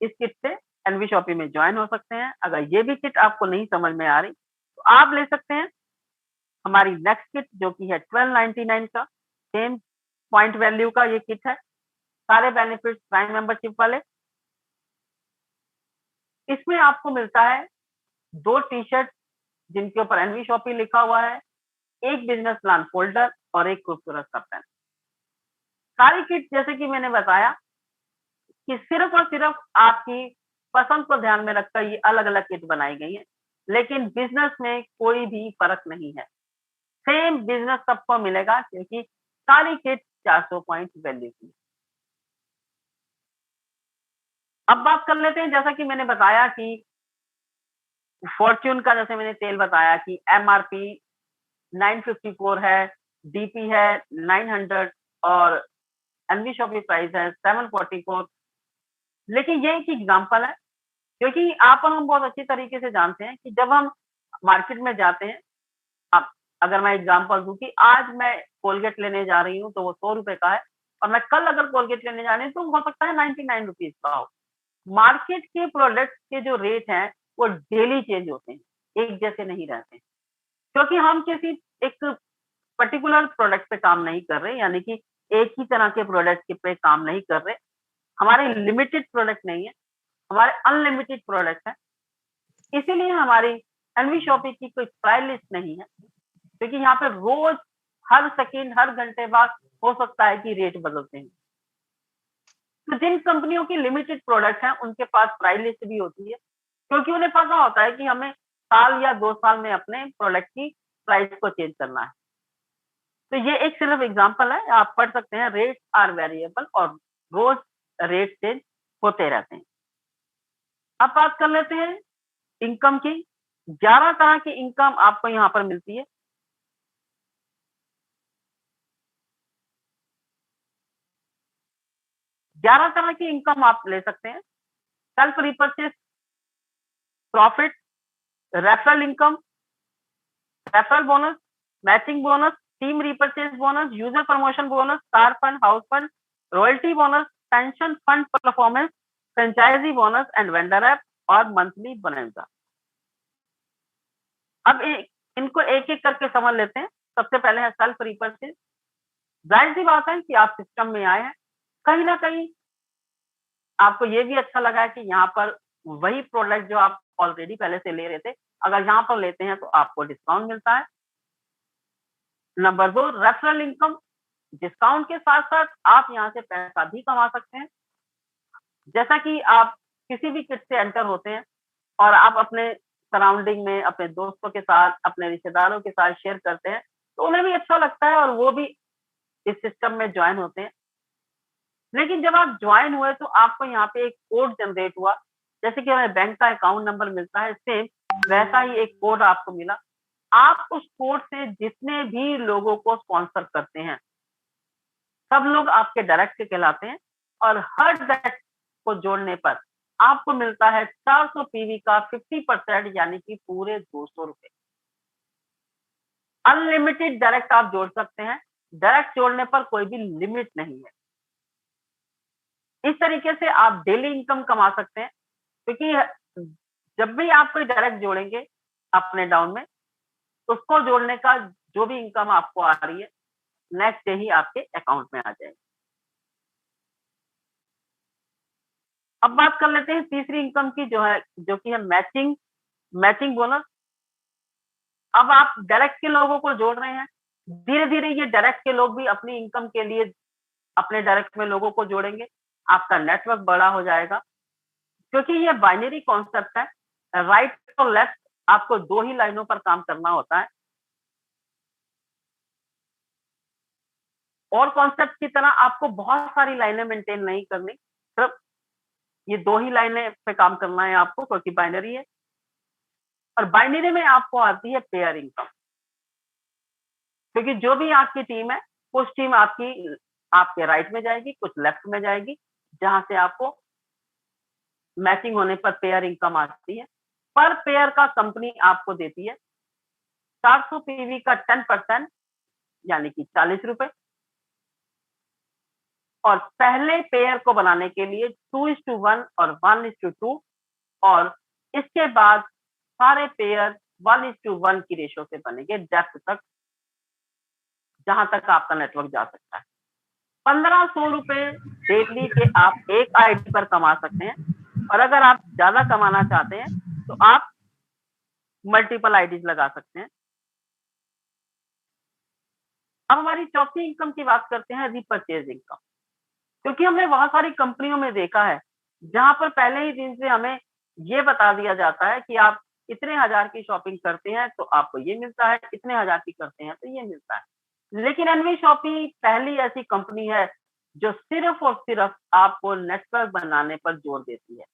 इस किट से एनवी शॉपी में ज्वाइन हो सकते हैं। अगर ये भी किट आपको नहीं समझ में आ रही तो आप ले सकते हैं हमारी नेक्स्ट किट जो कि है 1299 का, सेम पॉइंट वैल्यू का ये किट है, सारे बेनिफिट्स प्राइम मेंबरशिप वाले। इसमें आपको मिलता है 2 टी शर्ट जिनके ऊपर एनवी शॉपी लिखा हुआ है, एक बिजनेस प्लान फोल्डर और एक खूबसूरत सा पेन। सारी किट जैसे कि मैंने बताया कि सिर्फ और सिर्फ आपकी पसंद को ध्यान में रखकर ये अलग अलग किट बनाई गई है, लेकिन बिजनेस में कोई भी फर्क नहीं है। सेम बिजनेस सबको मिलेगा क्योंकि सारी किट 400 पॉइंट वैल्यू की। अब बात कर लेते हैं, जैसा कि मैंने बताया कि फॉर्च्यून का, जैसे मैंने तेल बताया कि एमआरपी 954 है, डीपी है 900 और एनवी शॉपी प्राइस है 744। लेकिन ये एक एग्जांपल है क्योंकि आप और हम बहुत अच्छी तरीके से जानते हैं कि जब हम मार्केट में जाते हैं, अब अगर मैं एग्जांपल दूं कि आज मैं कोलगेट लेने जा रही हूँ तो वो 100 रुपए का है और मैं कल अगर कोलगेट लेने जा रही हूँ तो हो सकता है 99 रुपीज का हो। मार्केट के प्रोडक्ट के जो रेट हैं वो डेली चेंज होते हैं, एक जैसे नहीं रहते हैं, क्योंकि हम किसी एक पर्टिकुलर प्रोडक्ट पे काम नहीं कर रहे, यानी कि एक ही तरह के प्रोडक्ट पे काम नहीं कर रहे। हमारे लिमिटेड प्रोडक्ट नहीं है, हमारे अनलिमिटेड प्रोडक्ट है। इसीलिए हमारी एनवी शॉपी की कोई प्राइस लिस्ट नहीं है, क्योंकि यहाँ पे रोज हर सेकंड हर घंटे बाद हो सकता है कि रेट बदलते हैं। तो जिन कंपनियों की लिमिटेड प्रोडक्ट हैं उनके पास प्राइस लिस्ट भी होती है, क्योंकि उन्हें पता होता है कि हमें साल या 2 साल में अपने प्रोडक्ट की प्राइस को चेंज करना है। तो ये एक सिर्फ एग्जांपल है, आप पढ़ सकते हैं, रेट्स आर वेरिएबल और रोज रेट चेंज होते रहते हैं। अब बात कर लेते हैं इनकम की। 11 तरह की इनकम आपको यहाँ पर मिलती है। ग्यारह तरह की इनकम आप ले सकते हैं। Self repurchase profit, referral income, referral bonus, matching bonus, team repurchase bonus, user promotion bonus, car fund, house fund, royalty bonus, pension fund performance, franchisee bonus and vendor app और मंथली बोनस। अब इनको एक एक करके समझ लेते हैं। सबसे पहले है सेल्फ रिपर्चेस। जाहिर सी बात है कि आप सिस्टम में आए हैं, कहीं ना कहीं आपको ये भी अच्छा लगा है कि यहाँ पर वही प्रोडक्ट जो आप ऑलरेडी पहले से ले रहे थे, अगर यहाँ पर लेते हैं तो आपको डिस्काउंट मिलता है। Number 2, referral income. डिस्काउंट के साथ साथ आप यहाँ से पैसा भी कमा सकते हैं। जैसा कि आप किसी भी किट से एंटर होते हैं और आप अपने सराउंडिंग में अपने दोस्तों के साथ, अपने रिश्तेदारों के साथ शेयर करते हैं, तो उन्हें भी अच्छा लगता है और वो भी इस सिस्टम में ज्वाइन होते हैं। लेकिन जब आप ज्वाइन हुए तो आपको यहाँ पे एक कोड जनरेट हुआ, जैसे कि हमें बैंक का अकाउंट नंबर मिलता है, सेम वैसा ही एक कोड आपको मिला। आप उस कोड से जितने भी लोगों को स्पॉन्सर करते हैं, सब लोग आपके डायरेक्ट कहलाते हैं और हर डायरेक्ट को जोड़ने पर आपको मिलता है 400 पीवी का 50%, यानी कि पूरे 200 रुपए। अनलिमिटेड डायरेक्ट आप जोड़ सकते हैं, डायरेक्ट जोड़ने पर कोई भी लिमिट नहीं है। इस तरीके से आप डेली इनकम कमा सकते हैं, क्योंकि जब भी आप कोई डायरेक्ट जोड़ेंगे अपने डाउन में, उसको जोड़ने का जो भी इनकम आपको आ रही है, नेक्स्ट डे ही आपके अकाउंट में आ जाएगी। अब बात कर लेते हैं तीसरी इनकम की, जो कि है मैचिंग बोनस। अब आप डायरेक्ट के लोगों को जोड़ रहे हैं, धीरे धीरे ये डायरेक्ट के लोग भी अपनी इनकम के लिए अपने डायरेक्ट में लोगों को जोड़ेंगे, आपका नेटवर्क बड़ा हो जाएगा। क्योंकि ये बाइनरी कॉन्सेप्ट है, राइट और लेफ्ट आपको 2 ही लाइनों पर काम करना होता है। और कॉन्सेप्ट की तरह आपको बहुत सारी लाइनें मेंटेन नहीं करनी, सिर्फ ये 2 ही लाइनें पे काम करना है आपको, क्योंकि बाइनरी है। और बाइनरी में आपको आती है पेयर इनकम, क्योंकि जो भी आपकी टीम है, कुछ टीम आपकी आपके राइट में जाएगी, कुछ लेफ्ट में जाएगी, जहां से आपको मैचिंग होने पर पेयर इनकम आती है। पर पेयर का कंपनी आपको देती है 400 पीवी का 10%, यानी कि 40 रुपए। और पहले पेयर को बनाने के लिए 2:1 और 1:2, और इसके बाद सारे पेयर 1:1 की रेशो से बनेंगे डेप्थ तक, जहां तक आपका नेटवर्क जा सकता है। 1500 रुपए डेली के आप एक आईडी पर कमा सकते हैं, और अगर आप ज्यादा कमाना चाहते हैं तो आप मल्टीपल आईडीज लगा सकते हैं। अब हमारी चौथी इनकम की बात करते हैं, रिपर्चेज इनकम। क्योंकि हमने बहुत सारी कंपनियों में देखा है, जहां पर पहले ही दिन से हमें ये बता दिया जाता है कि आप इतने हजार की शॉपिंग करते हैं तो आपको ये मिलता है, इतने हजार की करते हैं तो ये मिलता है। लेकिन एनवी शॉपी पहली ऐसी कंपनी है जो सिर्फ और सिर्फ आपको नेटवर्क बनाने पर जोर देती है।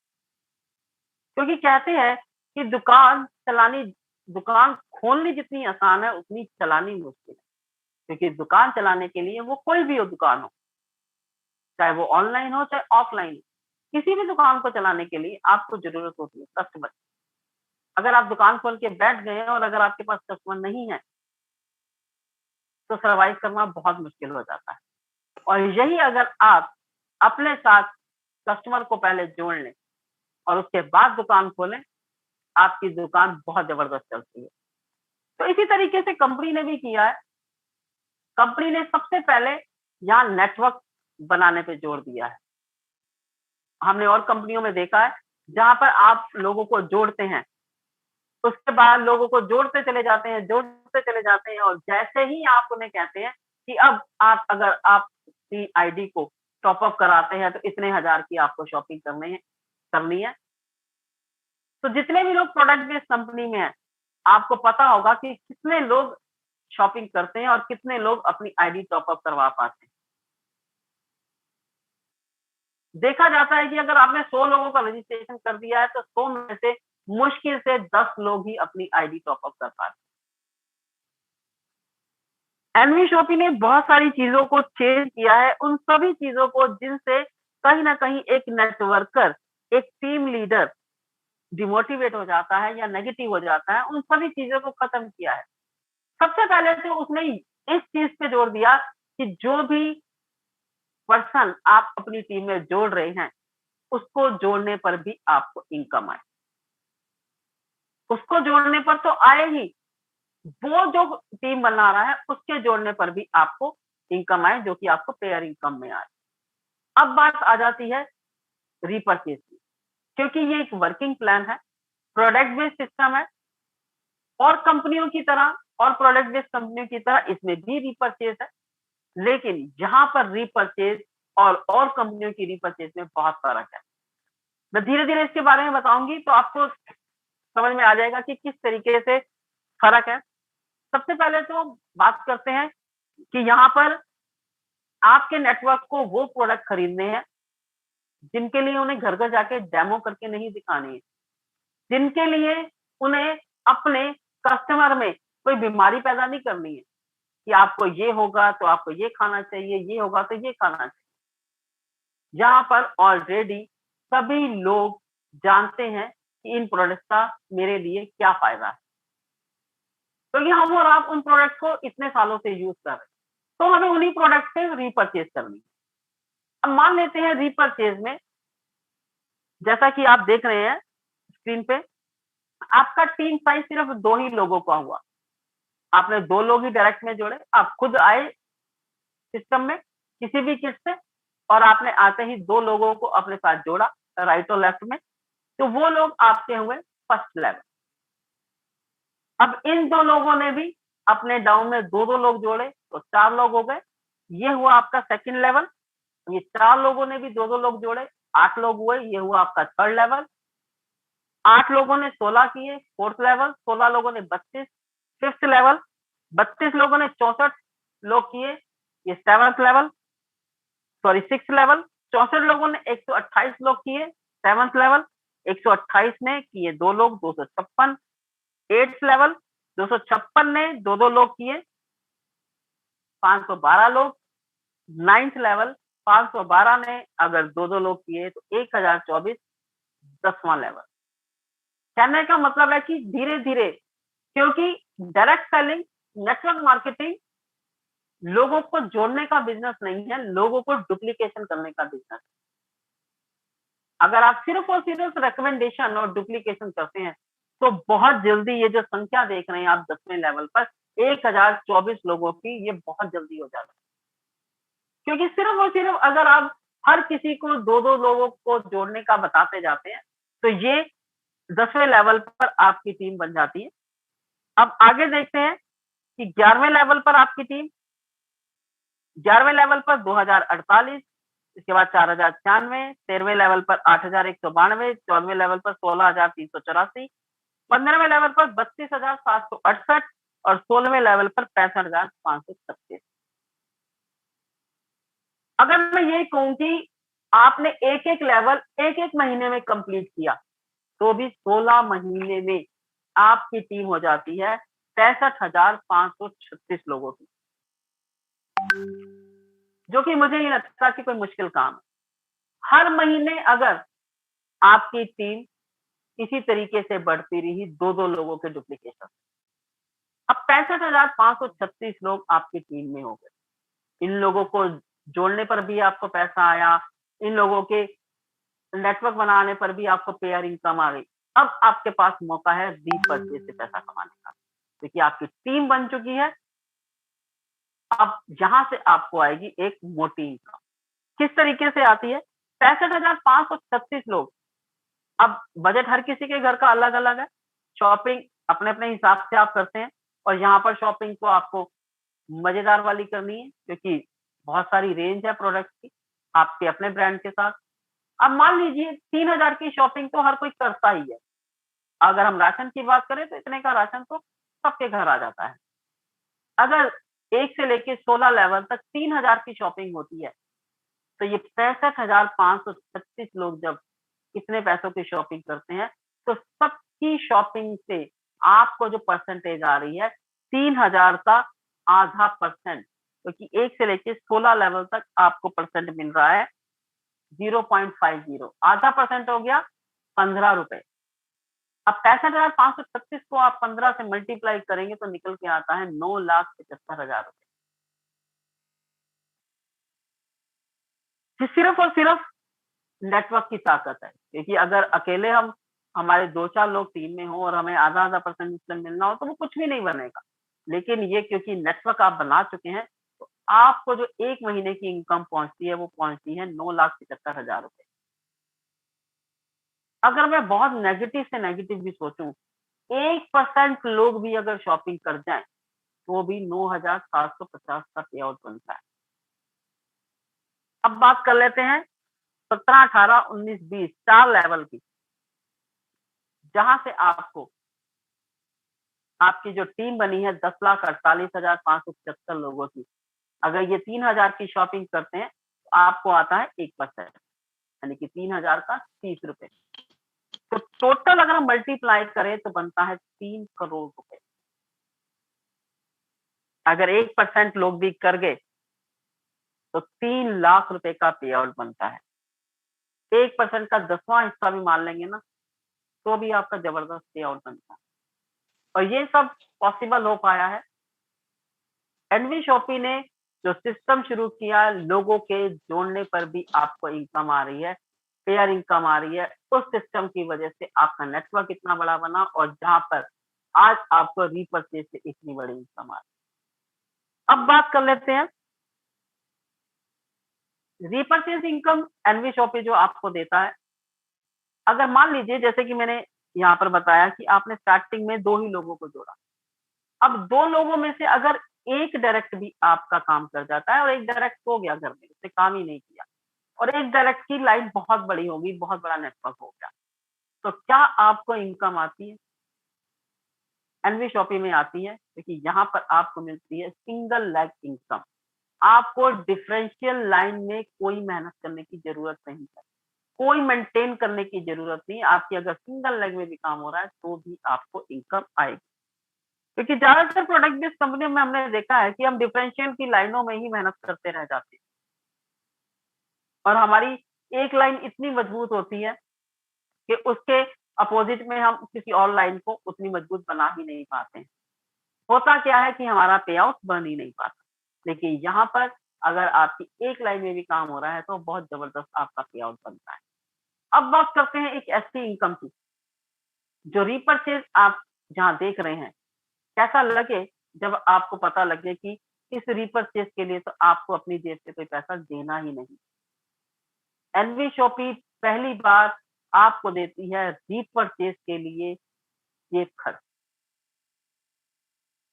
क्योंकि कहते हैं कि दुकान खोलनी जितनी आसान है, उतनी चलानी मुश्किल है। क्योंकि दुकान चलाने के लिए, वो कोई भी हो दुकान हो, चाहे वो ऑनलाइन हो चाहे ऑफलाइन, किसी भी दुकान को चलाने के लिए आपको जरूरत होती है कस्टमर। अगर आप दुकान खोल के बैठ गए हैं और अगर आपके पास कस्टमर नहीं है, तो सर्वाइव करना बहुत मुश्किल हो जाता है। और यही अगर आप अपने साथ कस्टमर को पहले जोड़ लें और उसके बाद दुकान खोलें, आपकी दुकान बहुत जबरदस्त चलती है। तो इसी तरीके से कंपनी ने भी किया है। कंपनी ने सबसे पहले यहाँ नेटवर्क बनाने पे जोर दिया है। हमने और कंपनियों में देखा है जहां पर आप लोगों को जोड़ते हैं, उसके बाद लोगों को जोड़ते चले जाते हैं, जोड़ते चले जाते हैं, और जैसे ही आप उन्हें कहते हैं कि अब आप अगर आपकी आईडी को टॉप अप कराते हैं तो इतने हजार की आपको शॉपिंग करनी है। तो जितने भी लोग प्रोडक्ट बेस्ड कंपनी में हैं, आपको पता होगा कि कितने लोग शॉपिंग करते हैं और कितने लोग अपनी आईडी टॉप अप करवा पाते हैं। देखा जाता है कि अगर आपने 100 लोगों का रजिस्ट्रेशन कर दिया है तो 100 में से मुश्किल से 10 लोग ही अपनी आईडी टॉप अप कर पाते हैं। एनवी शॉपी ने बहुत सारी चीजों को चेंज किया है, उन सभी चीजों को जिनसे कहीं ना कहीं एक नेटवर्कर, एक टीम लीडर डिमोटिवेट हो जाता है या नेगेटिव हो जाता है, उन सभी चीजों को खत्म किया है। सबसे पहले तो उसने इस चीज पे जोर दिया कि जो भी पर्सन आप अपनी टीम में जोड़ रहे हैं, उसको जोड़ने पर भी आपको इनकम आए। उसको जोड़ने पर तो आए ही, वो जो टीम बना रहा है उसके जोड़ने पर भी आपको इनकम आए, जो कि आपको पेयर इनकम में आए। अब बात आ जाती है रीपरचेज की, क्योंकि ये एक वर्किंग प्लान है, प्रोडक्ट बेस्ड सिस्टम है, और कंपनियों की तरह और प्रोडक्ट बेस्ड कंपनियों की तरह इसमें भी रीपरचेज है। लेकिन जहां पर रीपरचेज और कंपनियों की रीपरचेज में बहुत फर्क है। मैं धीरे धीरे इसके बारे में बताऊंगी तो आपको समझ में आ जाएगा कि किस तरीके से फर्क है। सबसे पहले तो बात करते हैं कि यहाँ पर आपके नेटवर्क को वो प्रोडक्ट खरीदने हैं जिनके लिए उन्हें घर घर जाके डेमो करके नहीं दिखानी है, जिनके लिए उन्हें अपने कस्टमर में कोई बीमारी पैदा नहीं करनी है कि आपको ये होगा तो आपको ये खाना चाहिए, ये होगा तो ये खाना चाहिए। जहां पर ऑलरेडी सभी लोग जानते हैं कि इन प्रोडक्ट का मेरे लिए क्या फायदा है, क्योंकि हम और आप उन प्रोडक्ट को इतने सालों से यूज कर रहे हैं, तो हमें उन्हीं प्रोडक्ट से रीपरचेज करनी है। अब मान लेते हैं रीपरचेज में, जैसा कि आप देख रहे हैं स्क्रीन पे, आपका टीम साइज सिर्फ 2 ही लोगों का हुआ। आपने 2 लोग ही डायरेक्ट में जोड़े, आप खुद आए सिस्टम में किसी भी किट से, और आपने आते ही 2 लोगों को अपने साथ जोड़ा राइट और लेफ्ट में, तो वो लोग आपके हुए फर्स्ट लेवल। अब इन 2 लोगों ने भी अपने डाउन में 2-2 लोग जोड़े तो 4 लोग हो गए, ये हुआ आपका सेकंड लेवल। ये 4 लोगों ने भी 2-2 लोग जोड़े, 8 लोग हुए, ये हुआ आपका थर्ड लेवल। 8 लोगों ने 16 किए, फोर्थ लेवल। 16 लोगों ने 32, फिफ्थ लेवल। 32 लोगों ने 64 लोग किए, ये seventh level, sorry six level. 64 लोगों ने 128 लोग किए, सेवंथ लेवल। 128 ने किए 2 लोग, 256। एट्थ लेवल 256 ने 2-2 लोग किए, 512 लोग। नाइन्थ लेवल 512 ने अगर 2-2 लोग किए तो 1024, 10वां लेवल। कहने का मतलब है कि धीरे धीरे, क्योंकि डायरेक्ट सेलिंग, नेटवर्क मार्केटिंग लोगों को जोड़ने का बिजनेस नहीं है, लोगों को डुप्लीकेशन करने का बिजनेस। अगर आप सिर्फ और सिर्फ रिकमेंडेशन और डुप्लीकेशन करते हैं तो बहुत जल्दी ये जो संख्या देख रहे हैं आप 10वें लेवल पर 1024 लोगों की, ये बहुत जल्दी हो जाता है। क्योंकि सिर्फ और सिर्फ अगर आप हर किसी को 2-2 लोगों को जोड़ने का बताते जाते हैं तो ये 10वें लेवल पर आपकी टीम बन जाती है। अब आगे देखते हैं कि 11वें लेवल पर आपकी टीम, 11वें लेवल पर 2048, इसके बाद 4096, 13वें लेवल पर 8192, 14वें लेवल पर 16384, 15वें लेवल पर 32768 और 16वें लेवल पर 65536। अगर मैं ये कहूं कि आपने एक एक लेवल एक एक महीने में कंप्लीट किया तो भी 16 महीने में आपकी टीम हो जाती है 65,536 लोगों की, जो कि मुझे नहीं लगता कि कोई मुश्किल काम है। हर महीने अगर आपकी टीम इसी तरीके से बढ़ती रही 2-2 लोगों के डुप्लीकेशन, अब 65,536 लोग आपकी टीम में हो गए। इन लोगों को जोड़ने पर भी आपको पैसा आया, इन लोगों के नेटवर्क बनाने पर भी आपको पेयर इनकम आ गई। अब आपके पास मौका है रीपरचेज से पैसा कमाने का, क्योंकि आपकी टीम बन चुकी है। अब यहां से आपको आएगी एक मोटी इनकम। किस तरीके से आती है? 65,536 लोग। अब बजट हर किसी के घर का अलग अलग है, शॉपिंग अपने अपने हिसाब से आप करते हैं, और यहाँ पर शॉपिंग को आपको मजेदार वाली करनी है, क्योंकि बहुत सारी रेंज है प्रोडक्ट की आपके अपने ब्रांड के साथ। अब मान लीजिए 3000 की शॉपिंग तो हर कोई करता ही है, अगर हम राशन की बात करें तो इतने का राशन तो सबके घर आ जाता है। अगर 1 से लेके 16 लेवल तक 3000 की शॉपिंग होती है, तो ये 65,536 लोग जब इतने पैसों की शॉपिंग करते हैं, तो सबकी शॉपिंग से आपको जो परसेंटेज आ रही है 3000 का आधा परसेंट, क्योंकि 1 से लेके 16 लेवल तक आपको परसेंट मिल रहा है 0.50, आधा परसेंट हो गया 15 रुपए। अब 65,536 को आप 15 से मल्टीप्लाई करेंगे तो निकल के आता है 9,75,000 रुपए। सिर्फ और सिर्फ नेटवर्क की ताकत है, क्योंकि अगर अकेले हम हमारे 2-4 लोग टीम में हो और हमें आधा-आधा परसेंट इससे मिलना हो तो वो कुछ भी नहीं बनेगा। लेकिन ये क्योंकि नेटवर्क आप बना चुके हैं, तो आपको जो 1 महीने की इनकम पहुँचती है, वो पहुँचती है 9,75,000 रुपए। अगर मैं बहुत नेगेटिव से नेगेटिव भी सोचूँ, 1% लोग भी अगर शॉपिंग कर जाएँ, तो भी 9,750 का पे आउट बनता है। अब बात कर लेते हैं 17, 18, 19, 20 4 लेवल की, जहाँ से आपको आपकी जो टीम बनी है 10,48,575 लोगों की, अगर ये 3,000 की शॉपिंग करते हैं, तो आपको आता है 1%, यानी कि 3,000 का 30 रुपए। तो टोटल अगर हम मल्टीप्लाई करें तो बनता है 3 करोड़ रुपए। अगर 1% लोग भी कर गए, तो 3 लाख रुपए का पे आउट बनता है। 1% का 10वां हिस्सा भी मान लेंगे ना, तो भी आपका जबरदस्त पे आउट बनता है। और ये सब पॉसिबल हो पाया है एनवी शॉपी ने जो सिस्टम शुरू किया, लोगों के जोड़ने पर भी आपको इनकम आ रही है, पेयर इनकम आ रही है। उस सिस्टम की वजह से आपका नेटवर्क इतना बड़ा बना और जहाँ पर आज आपको रीपर्चेज से इतनी बड़ी इनकम आ रही है। अब बात कर लेते हैं रीपर्चेज इनकम एनवी शॉपी जो आपको देता है। अगर मान लीजिए जैसे कि मैंने यहाँ पर बताया कि आपने स्टार्टिंग में 2 ही लोगों को जोड़ा। अब 2 लोगों में से अगर एक डायरेक्ट भी आपका काम कर जाता है और एक डायरेक्ट सो गया घर में, उसने काम ही नहीं किया और एक डायरेक्ट की लाइन बहुत बड़ी होगी, बहुत बड़ा नेटवर्क हो गया, तो क्या आपको इनकम आती है? एनवी शॉपी में आती है, क्योंकि यहाँ पर आपको मिलती है सिंगल लेग इनकम। आपको डिफरेंशियल लाइन में कोई मेहनत करने की जरूरत नहीं है, कोई मेंटेन करने की जरूरत नहीं। आपकी अगर सिंगल लेग में भी काम हो रहा है तो भी आपको इनकम आएगी, क्योंकि ज्यादातर प्रोडक्ट बेस्ड कंपनी में हमने देखा है कि हम डिफरेंशियल की लाइनों में ही मेहनत करते रह जाते हैं और हमारी एक लाइन इतनी मजबूत होती है कि उसके अपोजिट में हम किसी और लाइन को उतनी मजबूत बना ही नहीं पाते हैं। होता क्या है कि हमारा पे आउट बन ही नहीं पाता। लेकिन यहाँ पर अगर आपकी एक लाइन में भी काम हो रहा है तो बहुत जबरदस्त आपका पे आउट बनता है। अब बात करते हैं एक ऐसी इनकम की जो रीपर्चेज आप जहाँ देख रहे हैं, कैसा लगे जब आपको पता लगे कि इस रीपर्चेज के लिए तो आपको अपनी जेब से कोई पैसा देना ही नहीं। एनवी शॉपी पहली बार आपको देती है रीपर्चेज के लिए जेब खर्च।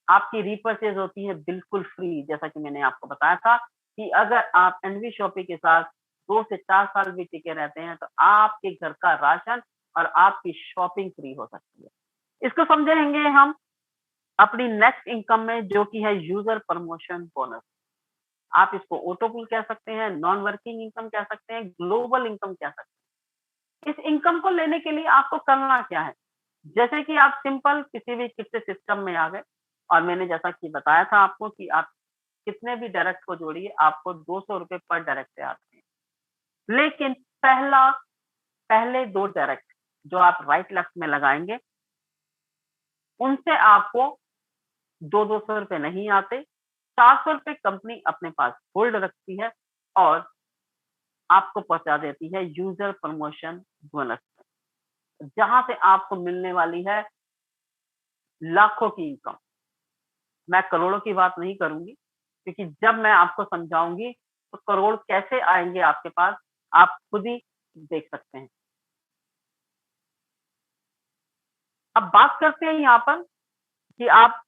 आपकी रीपर्चेज होती है बिल्कुल फ्री, जैसा कि मैंने आपको बताया था कि अगर आप एनवी शॉपी के साथ 2 से 4 साल भी टिके रहते हैं तो आपके घर का राशन और आपकी शॉपिंग फ्री हो सकती है। इसको समझेंगे हम अपनी नेक्स्ट इनकम में, जो कि है यूजर प्रमोशन बोनस। आप इसको ऑटो पुल कह सकते हैं, नॉन वर्किंग इनकम कह सकते हैं, ग्लोबल इनकम कह सकते हैं। इस इनकम को लेने के लिए आपको करना क्या है? जैसे कि आप सिंपल किसी भी किसी सिस्टम में आ गए और मैंने जैसा कि बताया था आपको कि आप कितने भी डायरेक्ट को जोड़िए, आपको 200 रुपए पर डायरेक्ट से आते हैं। लेकिन पहले 2 डायरेक्ट जो आप राइट लेफ्ट में लगाएंगे, उनसे आपको 200 रुपए नहीं आते। 400 रुपए कंपनी अपने पास होल्ड रखती है और आपको पहुंचा देती है यूजर प्रमोशन बोनस, जहां से आपको मिलने वाली है लाखों की इनकम। मैं करोड़ों की बात नहीं करूंगी, क्योंकि जब मैं आपको समझाऊंगी तो करोड़ कैसे आएंगे आपके पास, आप खुद ही देख सकते हैं। अब बात करते हैं यहाँ पर कि आप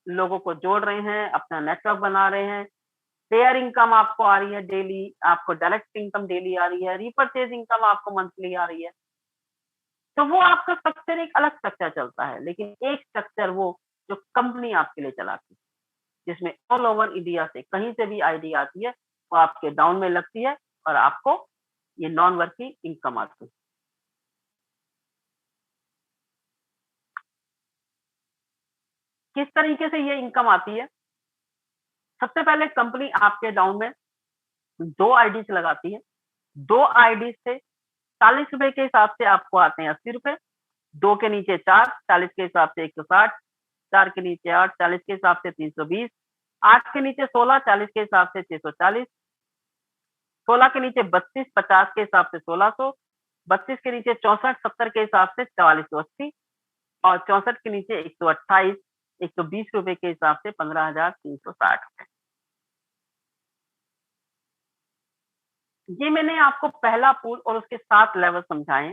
लोगों को जोड़ रहे हैं, अपना नेटवर्क बना रहे हैं, पेयर इनकम आपको आ रही है डेली, आपको डायरेक्ट इनकम डेली आ रही है, रीपर्चेज इनकम आपको मंथली आ रही है। तो वो आपका स्ट्रक्चर एक अलग स्ट्रक्चर चलता है, लेकिन एक स्ट्रक्चर वो जो कंपनी आपके लिए चलाती है, जिसमें ऑल ओवर इंडिया से कहीं से भी आईडी आती है, वो आपके डाउन में लगती है और आपको ये नॉन वर्किंग इनकम आती है। किस तरीके से ये इनकम आती है? सबसे पहले कंपनी आपके डाउन में 2 आईडी लगाती है। 2 आईडी से 40 रुपए के हिसाब से आपको आते हैं 80 रुपए, 2 के नीचे 4, 40 के हिसाब से 160, 4 के नीचे 8, 40 के हिसाब से 320, 8 के नीचे 16, 40 के हिसाब से 640, 16 के नीचे 32, 50 के हिसाब से 1600, 32 के नीचे 64, 70 के हिसाब से 4480 और 64 के नीचे 128, 120 रुपए के हिसाब से 15,360 रुपए। ये मैंने आपको पहला पूल और उसके 7 लेवल समझाए।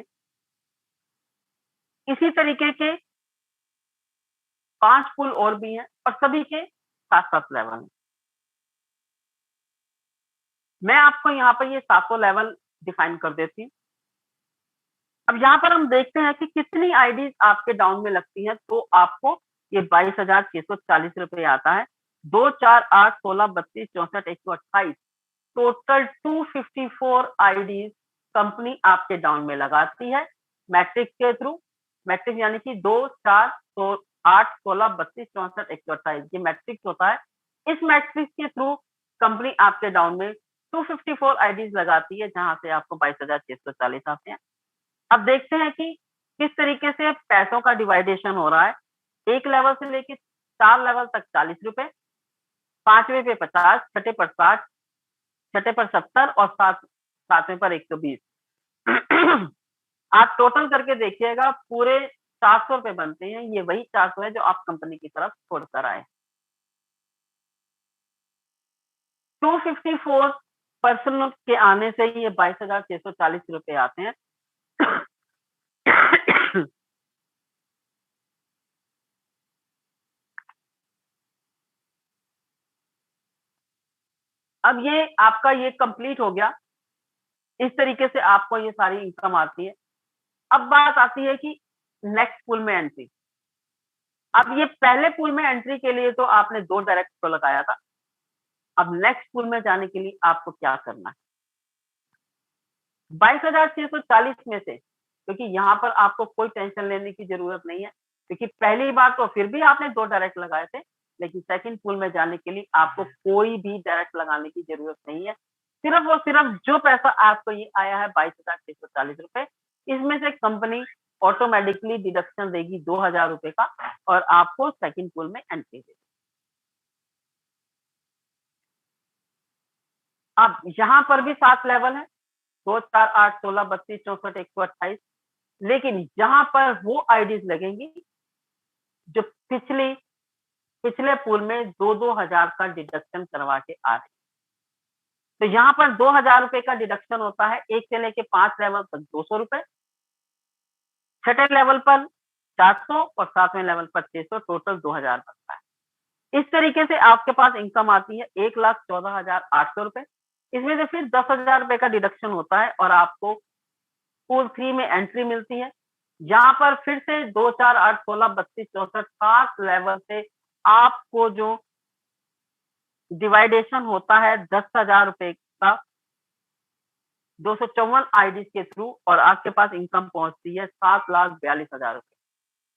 इसी तरीके के 5 पूल और भी हैं और सभी के 7-7 लेवल हैं। मैं आपको यहाँ पर ये 7 लेवल डिफाइन कर देती हूँ। अब यहाँ पर हम देखते हैं कि कितनी आईडीज आपके डाउन में लगती हैं, तो आपको ये 22,640 रुपए आता है। 2, 4, 8, 16, 32, 64, 128 टोटल 254 आईडीज कंपनी आपके डाउन में लगाती है मैट्रिक्स के थ्रू। मैट्रिक्स यानी कि 2, 4, 8, 16, 32, 64, 128 ये मैट्रिक्स होता है। इस मैट्रिक्स के थ्रू कंपनी आपके डाउन में 254 आईडीज लगाती है, जहां से आपको 22,640 आते हैं। अब देखते हैं कि किस तरीके से पैसों का डिवाइडेशन हो रहा है। 1 लेवल से लेके 4 लेवल तक 40 रुपए, 5वें पे 50, 6ठे पर 60, 6ठे पर 70 और 7वें पर 120। आप टोटल करके देखिएगा पूरे 400 रुपए बनते हैं। ये वही 400 है जो आप कंपनी की तरफ छोड़कर आए। 254 पर्सन के आने से ये 22,640 रुपए आते हैं। अब ये आपका ये कंप्लीट हो गया। इस तरीके से आपको ये सारी इनकम आती है। अब बात आती है कि नेक्स्ट पूल में एंट्री। अब ये पहले पूल में एंट्री के लिए तो आपने 2 डायरेक्ट को लगाया था। अब नेक्स्ट पूल में जाने के लिए आपको क्या करना है? 22,640 में से, क्योंकि यहाँ पर आपको कोई टेंशन लेने की जरूरत नहीं है, क्योंकि पहली बार तो फिर भी आपने 2 डायरेक्ट लगाए थे, लेकिन सेकंड पूल में जाने के लिए आपको कोई भी डायरेक्ट लगाने की जरूरत नहीं है। सिर्फ और सिर्फ जो पैसा आपको ये आया है 22,640 रुपए, इसमें से कंपनी ऑटोमेटिकली डिडक्शन देगी 2,000 रुपए का और आपको सेकंड पूल में एंट्री देगी। अब यहाँ पर भी 7 लेवल है, 2, 4, 8, 16, 32, 64, 128, लेकिन यहाँ पर वो आईडीज लगेंगी जो पिछले पूल में 2-2 हजार का डिडक्शन करवा के आ रहे। तो यहाँ पर 2,000 रुपए का डिडक्शन होता है। 1 से लेके 5 लेवल तक 200 रुपए, 6ठे लेवल पर 400 और 7वें लेवल पर 600, टोटल 2,000 बनता है। इस तरीके से आपके पास इनकम आती है 1,14,800 रुपए। इसमें से फिर 10,000 रुपए का डिडक्शन होता है और आपको पूल 3 में एंट्री मिलती है। यहाँ पर फिर से 2, 4, 8, 16, 32, 64, 7 लेवल से आपको जो डिवाइडेशन होता है 10,000 रुपए का 254 आईडी के थ्रू और आपके पास इनकम पहुंचती है 7,42,000 रुपए,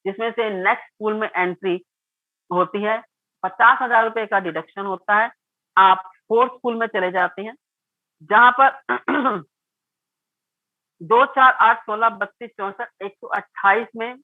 जिसमें से नेक्स्ट पूल में एंट्री होती है 50,000 रुपए का डिडक्शन होता है। आप फोर्थ पूल में चले जाते हैं, जहां पर 2, 4, 8, 16, 32, 64, 128 में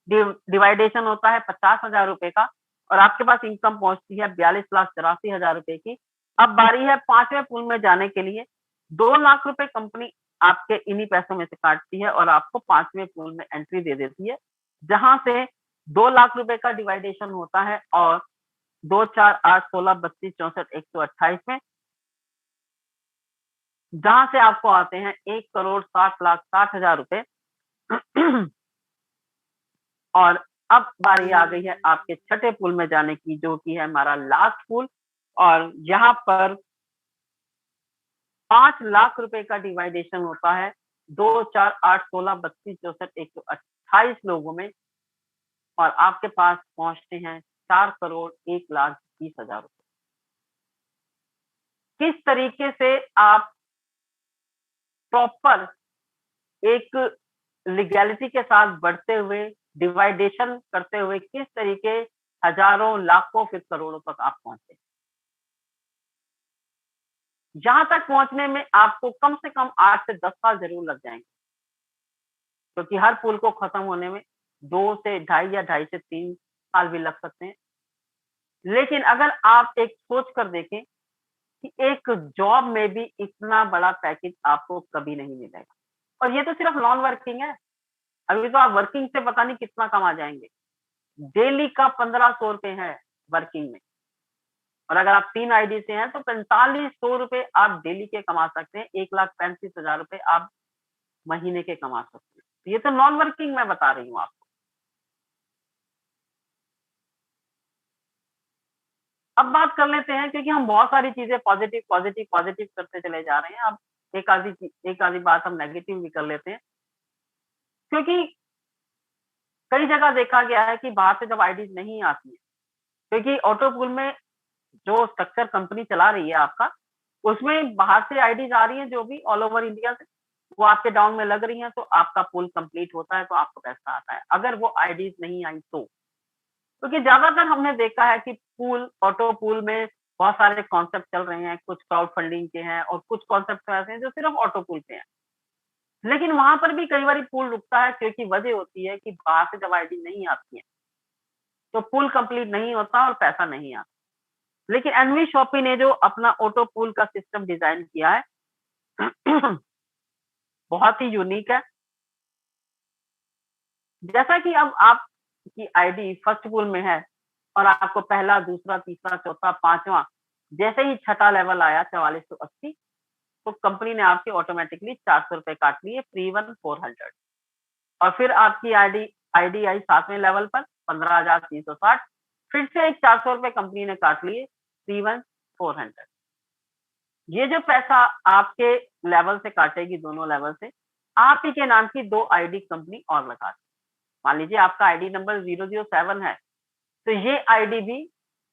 डिवाइडेशन होता है 50,000 रुपए का और आपके पास इनकम पहुंचती है 42,84,000 रुपए की। अब बारी है 5वें पूल में जाने के लिए। 2 लाख रुपए कंपनी आपके इन्हीं पैसों में से काटती है और आपको 5वें पूल में एंट्री दे देती है, जहां से 2 लाख रुपए का डिवाइडेशन होता है और 2, 4, 8, 16, 32, 64, 128 में, जहां से आपको आते हैं 1,60,60,000 रुपए। और अब बारी आ गई है आपके 6ठे पूल में जाने की, जो कि है हमारा लास्ट पूल और यहाँ पर 5 लाख रुपए का डिवाइडेशन होता है, 2, 4, 8, 16, 32, 64, 128 लोगों में, और आपके पास पहुंचते हैं 4,01,20,000 रुपए। किस तरीके से आप प्रॉपर एक लीगैलिटी के साथ बढ़ते हुए, डिवाइडेशन करते हुए, किस तरीके हजारों, लाखों, फिर करोड़ों तक आप पहुंचे। जहां तक पहुंचने में आपको कम से कम 8 से 10 साल जरूर लग जाएंगे, क्योंकि हर पुल को खत्म होने में 2 से ढाई या ढाई से 3 साल भी लग सकते हैं। लेकिन अगर आप एक सोच कर देखें कि एक जॉब में भी इतना बड़ा पैकेज आपको कभी नहीं मिलेगा, और ये तो सिर्फ नॉन वर्किंग है। अभी तो आप वर्किंग से पता नहीं कितना कमा जाएंगे। डेली का 1500 रुपए है वर्किंग में, और अगर आप 3 आईडी से हैं तो 4500 रुपए आप डेली के कमा सकते हैं। 1,35,000 रुपए आप महीने के कमा सकते हैं। ये तो नॉन वर्किंग मैं बता रही हूँ आपको। अब बात कर लेते हैं, क्योंकि हम बहुत सारी चीजें पॉजिटिव पॉजिटिव पॉजिटिव करते चले जा रहे हैं। अब एक आधी बात हम नेगेटिव भी कर लेते हैं, क्योंकि कई जगह देखा गया है कि बाहर से जब आईडीज नहीं आती है, क्योंकि ऑटो पूल में जो स्ट्रक्चर कंपनी चला रही है आपका, उसमें बाहर से आईडीज आ रही हैं जो भी ऑल ओवर इंडिया से, वो आपके डाउन में लग रही हैं, तो आपका पूल कंप्लीट होता है, तो आपको पैसा आता है। अगर वो आईडीज नहीं आई तो, क्योंकि ज्यादातर हमने देखा है कि पूल, ऑटो पूल में बहुत सारे कॉन्सेप्ट चल रहे हैं, कुछ क्राउड फंडिंग के हैं और कुछ कॉन्सेप्ट ऐसे हैं जो सिर्फ ऑटो पूल पे हैं। लेकिन वहां पर भी कई बार पूल रुकता है, क्योंकि वजह होती है कि बाहर से जब आईडी नहीं आती है तो पूल कंप्लीट नहीं होता और पैसा नहीं आता। लेकिन एनवी शॉपी ने जो अपना ऑटो पूल का सिस्टम डिजाइन किया है बहुत ही यूनिक है। जैसा कि अब आपकी आईडी फर्स्ट पूल में है और आपको पहला, दूसरा, तीसरा, चौथा, पांचवा, जैसे ही छठा लेवल आया 4480, तो कंपनी ने आपके ऑटोमेटिकली 400 रुपए काट लिए, फ्री वन 400। और फिर आपकी आईडी आईडी आई 7वें लेवल पर 15,360, फिर से एक 400 रुपए कंपनी ने काट लिए, फ्री वन 400। ये जो पैसा आपके लेवल से काटेगी, दोनों लेवल से, आप ही के नाम की 2 आईडी कंपनी और लगा दी। मान लीजिए आपका आईडी नंबर 007 है, तो ये आईडी भी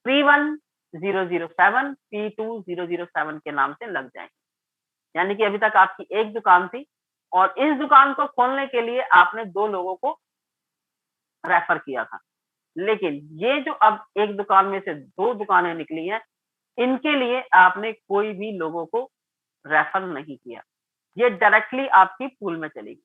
P1 007, P2 007 के नाम से लग जाएंगे। यानी कि अभी तक आपकी एक दुकान थी, और इस दुकान को खोलने के लिए आपने 2 लोगों को रेफर किया था। लेकिन ये जो अब एक दुकान में से 2 दुकानें निकली हैं, इनके लिए आपने कोई भी लोगों को रेफर नहीं किया, ये डायरेक्टली आपकी पूल में चलेगी।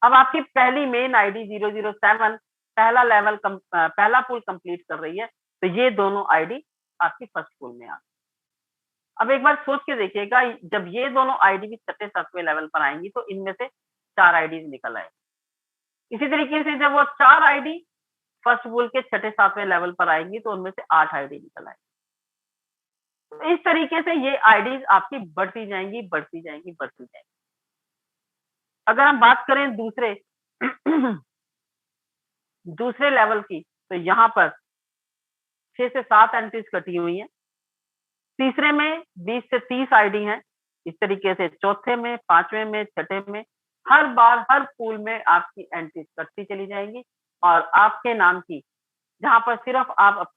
अब आपकी पहली मेन आईडी 007 पहला लेवल पहला पूल कंप्लीट कर रही है, तो ये दोनों आईडी आपकी फर्स्ट पूल में आ। अब एक बार सोच के देखिएगा, जब ये दोनों आईडी भी छठे सातवें लेवल पर आएंगी तो इनमें से 4 आईडीज निकल आएगी। इसी तरीके से जब वो 4 आईडी फर्स्ट पूल के छठे सातवें लेवल पर आएंगी तो उनमें से 8 आईडी निकल आएगी। तो इस तरीके से ये आईडीज आपकी बढ़ती जाएंगी, बढ़ती जाएंगी, बढ़ती जाएंगी। अगर हम बात करें दूसरे दूसरे लेवल की, तो यहाँ पर 6 से 7 एंट्रीज कटी हुई हैं। तीसरे में 20 से 30 आईडी हैं। इस तरीके से चौथे में, पांचवें में, छठे में, हर बार हर पूल में आपकी एंट्रीज कटती चली जाएंगी, और आपके नाम की, जहां पर सिर्फ आप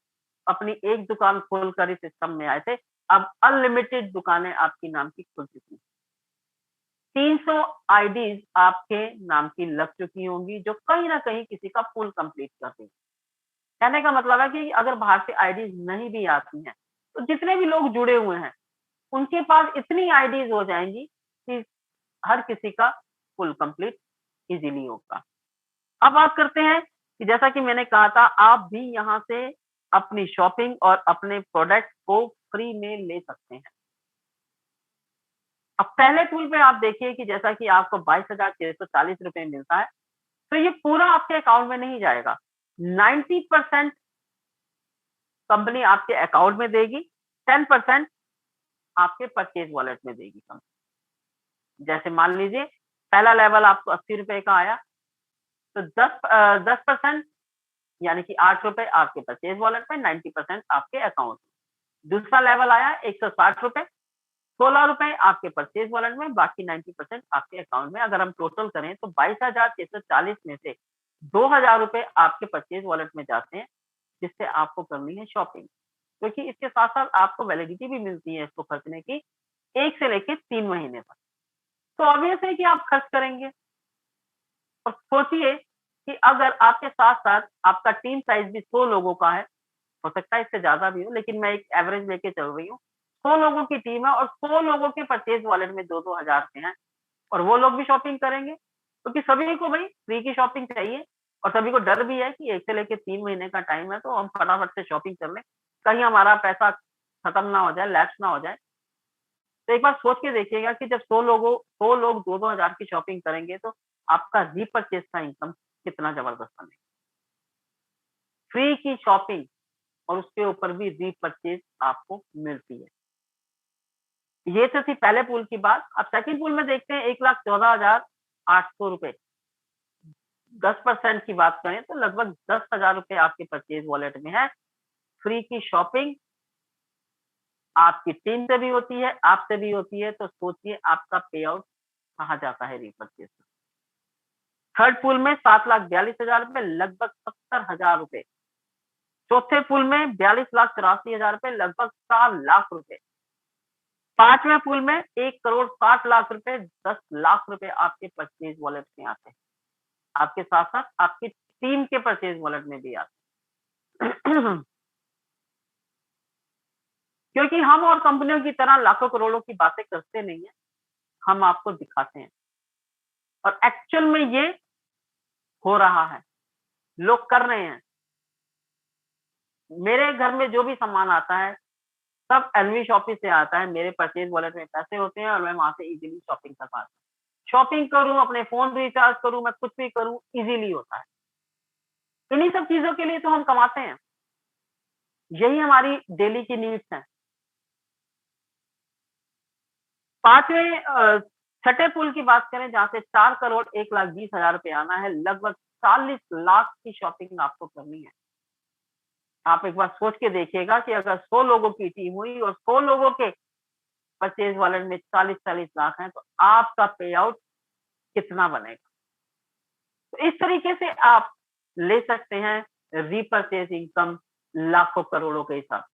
अपनी एक दुकान खोलकर इस सिस्टम में आए थे, अब अनलिमिटेड दुकानें आपकी नाम की खुल चुकी हैं। 300 आईडीज आपके नाम की लग चुकी होंगी, जो कहीं ना कहीं किसी का पूल कंप्लीट कर देंगे। कहने का मतलब है कि अगर बाहर से आईडीज नहीं भी आती हैं, तो जितने भी लोग जुड़े हुए हैं उनके पास इतनी आईडीज हो जाएंगी कि हर किसी का फुल कंप्लीट इजीली होगा। अब बात करते हैं कि जैसा कि मैंने कहा था, आप भी यहाँ से अपनी शॉपिंग और अपने प्रोडक्ट को फ्री में ले सकते हैं। अब पहले टूल पे आप देखिए कि जैसा कि आपको 22,640 रुपए मिलता है, तो ये पूरा आपके अकाउंट में नहीं जाएगा। 90% कंपनी आपके अकाउंट में देगी, 10% आपके परचेज वॉलेट में देगी कंपनी। जैसे मान लीजिए पहला लेवल आपको 80 रुपए का आया, तो 10% यानी कि 8 रुपए आपके परचेज वॉलेट में, 90% आपके अकाउंट में। दूसरा लेवल आया 160 रुपए, 16 रुपए आपके परचेज वॉलेट में, बाकी 90% आपके अकाउंट में। अगर हम टोटल करें तो 22,640 में से 2,000 रुपए आपके परचेज वॉलेट में जाते हैं, जिससे आपको करनी है शॉपिंग, क्योंकि इसके साथ साथ आपको वैलिडिटी भी मिलती है इसको खर्चने की 1 से लेके 3 महीने तक। तो ऑब्वियस है कि आप खर्च करेंगे। और सोचिए कि अगर आपके साथ साथ आपका टीम साइज भी 100 लोगों का है, हो सकता है इससे ज्यादा भी हो, लेकिन मैं एक एवरेज लेके चल रही हूँ। 100 लोगों की टीम है और 100 लोगों के परचेज वॉलेट में 2-2 हजार से हैं, और वो लोग भी शॉपिंग करेंगे, क्योंकि सभी को भाई फ्री की शॉपिंग चाहिए, और सभी को डर भी है कि 1 से लेके 3 महीने का टाइम है, तो हम फटाफट से शॉपिंग कर लें, कहीं हमारा पैसा खत्म ना हो जाए, लैप्स ना हो जाए। तो एक बार सोच के देखिएगा कि जब 100 लोग 2-2 हजार की शॉपिंग करेंगे, तो आपका रीपर्चेज का इनकम कितना जबरदस्त बनेगा। फ्री की शॉपिंग और उसके ऊपर भी रीपर्चेज आपको मिलती है। ये तो थी पहले पूल की बात। अब सेकंड पूल में देखते हैं 1,14,800 रुपए। 10% की बात करें तो लगभग 10,000 रुपए आपके परचेज वॉलेट में है। फ्री की शॉपिंग आपकी टीम से भी होती है, आपसे भी होती है, तो सोचिए आपका पे आउट कहाँ जाता है रीपर्चेज में। थर्ड पूल में 7,42,000 रुपए, लगभग 70,000 रुपए। चौथे पूल में 42,84,000 रुपए, लगभग 4 लाख रुपए। पांचवें पूल में 1,60,00,000 रुपए, 10 लाख रुपए आपके परचेज वॉलेट में आते हैं। आपके साथ साथ आपकी टीम के परचेज वॉलेट में भी आते हैं। क्योंकि हम और कंपनियों की तरह लाखों करोड़ों की बातें करते नहीं है, हम आपको दिखाते हैं, और एक्चुअल में ये हो रहा है, लोग कर रहे हैं। मेरे घर में जो भी सामान आता है सब एनवी शॉपिंग से आता है, मेरे परचेज वॉलेट में पैसे होते हैं और मैं वहां से इजीली शॉपिंग कर पाता हूँ। शॉपिंग करूं, अपने फोन रिचार्ज करूं, मैं कुछ भी करूं, इजीली होता है। इन्हीं सब चीजों के लिए तो हम कमाते हैं, यही हमारी डेली की नीड्स हैं। छठे पुल की बात करें, जहां से 4,01,20,000 रुपए आना है, लगभग 40 लाख की शॉपिंग आपको करनी है। आप एक बार सोच के देखिएगा कि अगर 100 लोगों की टीम हुई और 100 लोगों के परचेज वॉलेट में 40-40 लाख हैं, तो आपका पे आउट कितना बनेगा। तो इस तरीके से आप ले सकते हैं रीपर्चेज इनकम लाखों करोड़ों के हिसाब।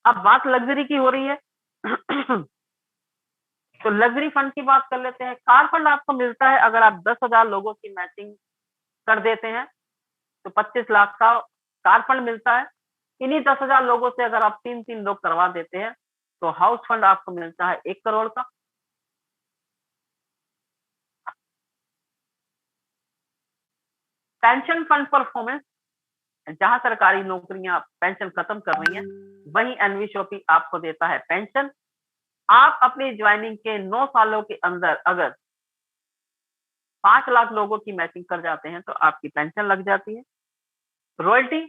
अब बात लग्जरी की हो रही है। तो लग्जरी फंड की बात कर लेते हैं। कार फंड आपको मिलता है अगर आप 10,000 लोगों की मैचिंग कर देते हैं, तो 25 लाख का कार फंड मिलता है। इन्हीं 10,000 लोगों से अगर आप 3-3 लोग करवा देते हैं, तो हाउस फंड आपको मिलता है 1 करोड़ का। पेंशन फंड परफॉर्मेंस, जहां सरकारी नौकरियां पेंशन खत्म कर रही हैं, वही एनवी शॉपी आपको देता है पेंशन। आप अपनी ज्वाइनिंग के 9 सालों के अंदर अगर 5 लाख लोगों की मैचिंग कर जाते हैं, तो आपकी पेंशन लग जाती है। रॉयल्टी,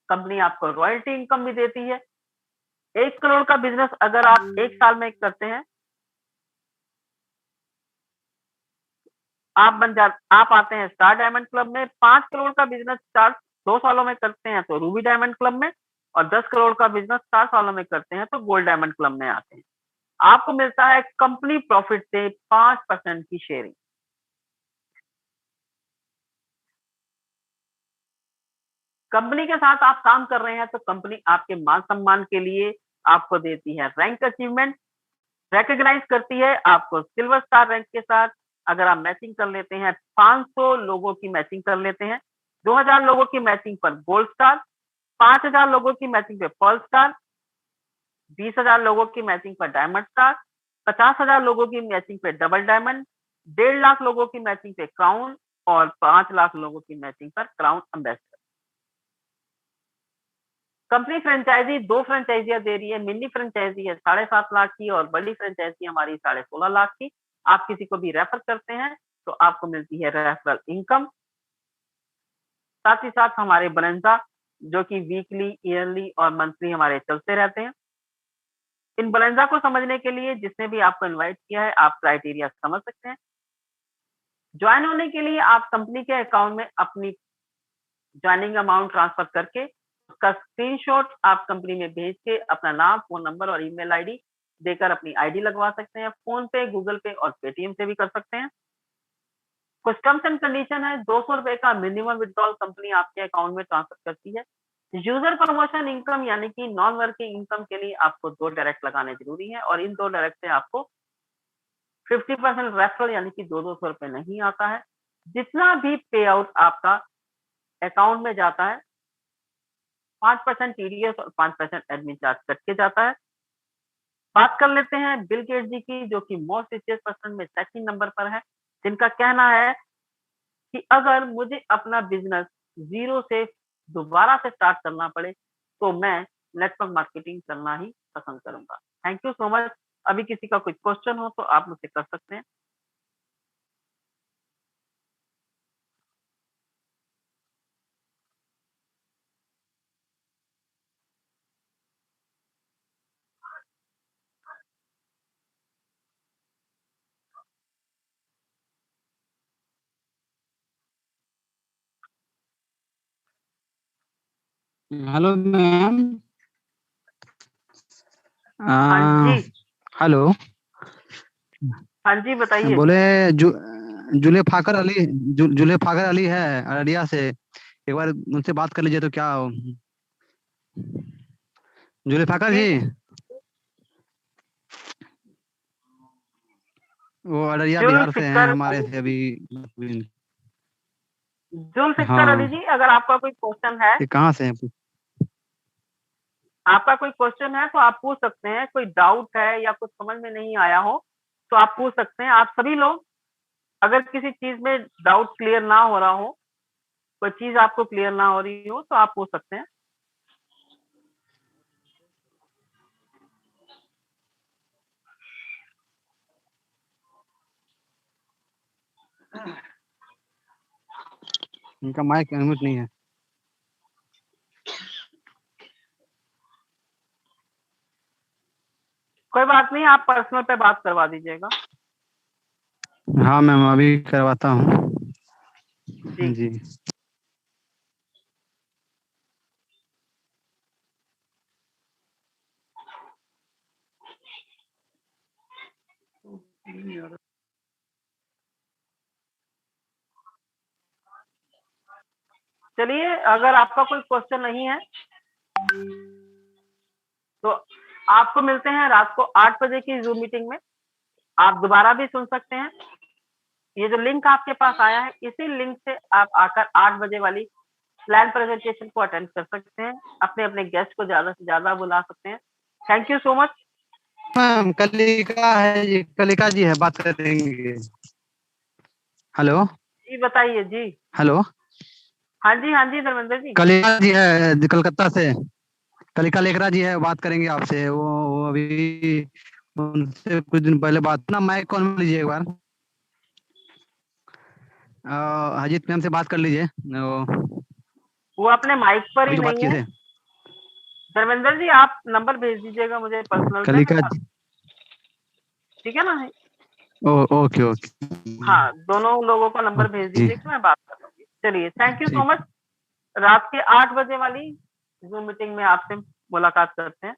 कंपनी आपको रॉयल्टी इनकम भी देती है। 1 करोड़ का बिजनेस अगर आप 1 साल में करते हैं, आप आते हैं स्टार डायमंड क्लब में। 5 करोड़ का बिजनेस 2 सालों में करते हैं तो रूबी डायमंड क्लब में, और 10 करोड़ का बिजनेस 4 सालों में करते हैं तो गोल्ड डायमंड क्लब में आते हैं। आपको मिलता है कंपनी प्रॉफिट से 5% की शेयरिंग। कंपनी के साथ आप काम कर रहे हैं तो कंपनी आपके मान सम्मान के लिए आपको देती है रैंक अचीवमेंट, रिकॉग्नाइज करती है आपको सिल्वर स्टार रैंक के साथ। अगर आप मैचिंग कर लेते हैं, 500 लोगों की मैचिंग कर लेते हैं, 2,000 लोगों की मैचिंग पर गोल्ड स्टार, 5,000 लोगों की मैचिंग पे पर्ल स्टार, 20,000 लोगों की मैचिंग पर डायमंड स्टार, 50,000 लोगों की मैचिंग पे डबल डायमंड, 1.5 लाख लोगों की मैचिंग पे क्राउन, और 5 लाख लोगों की मैचिंग पर क्राउन एम्बेसडर। कंपनी फ्रेंचाइजी 2 फ्रेंचाइजियां दे रही है। मिनी फ्रेंचाइजी है 7.5 लाख की, और बड़ी फ्रेंचाइजी हमारी 16.5 लाख की। आप किसी को भी रेफर करते हैं तो आपको मिलती है रेफरल इनकम। साथ ही साथ हमारे बोनंजा, जो कि वीकली, ईयरली और मंथली हमारे चलते रहते हैं। इन बोनंजा को समझने के लिए जिसने भी आपको इनवाइट किया है, आप क्राइटेरिया समझ सकते हैं। ज्वाइन होने के लिए आप कंपनी के अकाउंट में अपनी ज्वाइनिंग अमाउंट ट्रांसफर करके उसका स्क्रीनशॉट आप कंपनी में भेज के अपना नाम, फोन नंबर और ईमेल आईडी देकर अपनी आईडी लगवा सकते हैं। फोन पे, गूगल पे और पेटीएम से भी कर सकते हैं। कुछ टर्म्स एंड कंडीशन है। 200 रुपए का मिनिमम विड्रॉल कंपनी आपके अकाउंट में ट्रांसफर करती है। यूजर प्रमोशन इनकम यानी कि नॉन वर्किंग इनकम के लिए आपको 2 डायरेक्ट लगाने जरूरी है और इन 2 डायरेक्ट से आपको 50% रेफरल यानी कि 200 रुपए नहीं आता है। जितना भी पे आउट आपका अकाउंट में जाता है 5% टीडीएस और 5% एडमिन चार्ज कट के जाता है। बात कर लेते हैं बिल गेट्स जी की, जो कि मोस्ट रिचेस्ट पर्सन में सेकंड नंबर पर है, जिनका कहना है कि अगर मुझे अपना बिजनेस जीरो से दोबारा से स्टार्ट करना पड़े तो मैं नेटवर्क मार्केटिंग करना ही पसंद करूंगा। Thank you so much. अभी किसी का कोई क्वेश्चन हो तो आप मुझसे कर सकते हैं। Hello ma'am. हाँ जी, हेलो। हाँ जी बताइए। बोले जुले फाकर अली है अररिया से, एक बार उनसे बात कर लीजिए तो क्या हो। जुले फाकर जी, ठीक है। वो अररिया बिहार से हैं, जुल्फिकर हमारे अली से जी, अभी। जुल्फिकर अली हाँ, जी, अगर आपका कोई क्वेश्चन है, ये कहाँ से हैं? आपका कोई क्वेश्चन है तो आप पूछ सकते हैं। कोई डाउट है या कुछ समझ में नहीं आया हो तो आप पूछ सकते हैं। आप सभी लोग अगर किसी चीज में डाउट क्लियर ना हो रहा हो, कोई चीज आपको क्लियर ना हो रही हो तो आप पूछ सकते हैं। इनका माइक अनम्यूट नहीं है। कोई बात नहीं, आप पर्सनल पे बात करवा दीजिएगा। हाँ मैम, अभी करवाता हूँ जी। जी। चलिए, अगर आपका कोई क्वेश्चन नहीं है तो आपको मिलते हैं रात को 8 बजे की जूम मीटिंग में। आप दोबारा भी सुन सकते हैं। ये जो लिंक आपके पास आया है, इसी लिंक से आप आकर 8 बजे वाली प्लान प्रेजेंटेशन को अटेंड कर सकते हैं। अपने अपने गेस्ट को ज्यादा से ज्यादा बुला सकते हैं। Thank you so much. Ma'am Kalika है जी, कलिका जी है, बात करेंगे। हेलो। जी बताइए जी। हेलो। हाँ जी, हाँ जी धर्मेंद्र जी। कलिका जी है कलकत्ता से, कलिका लेकरा जी है, बात करेंगे आपसे। वो अभी उनसे कुछ दिन पहले बात ना, माइक कॉल लीजिए एक बार। अजीत मैम से बात कर लीजिए, वो अपने माइक पर ही अभी जो बात नहीं किए है। थे। धर्मेंद्र जी, आप नंबर भेज दीजिएगा मुझे पर्सनल पे, मैं कलिका बात, जी, ठीक है ना? ओके ओके हाँ, दोनों लोगों का नंबर ओके भेज जी, दीजिएगा, मैं बात कर लूंगी। चलिए, थैंक यू सो ठीक। मच। रात के 8 बजे वाली जूम मीटिंग में आपसे मुलाकात करते हैं।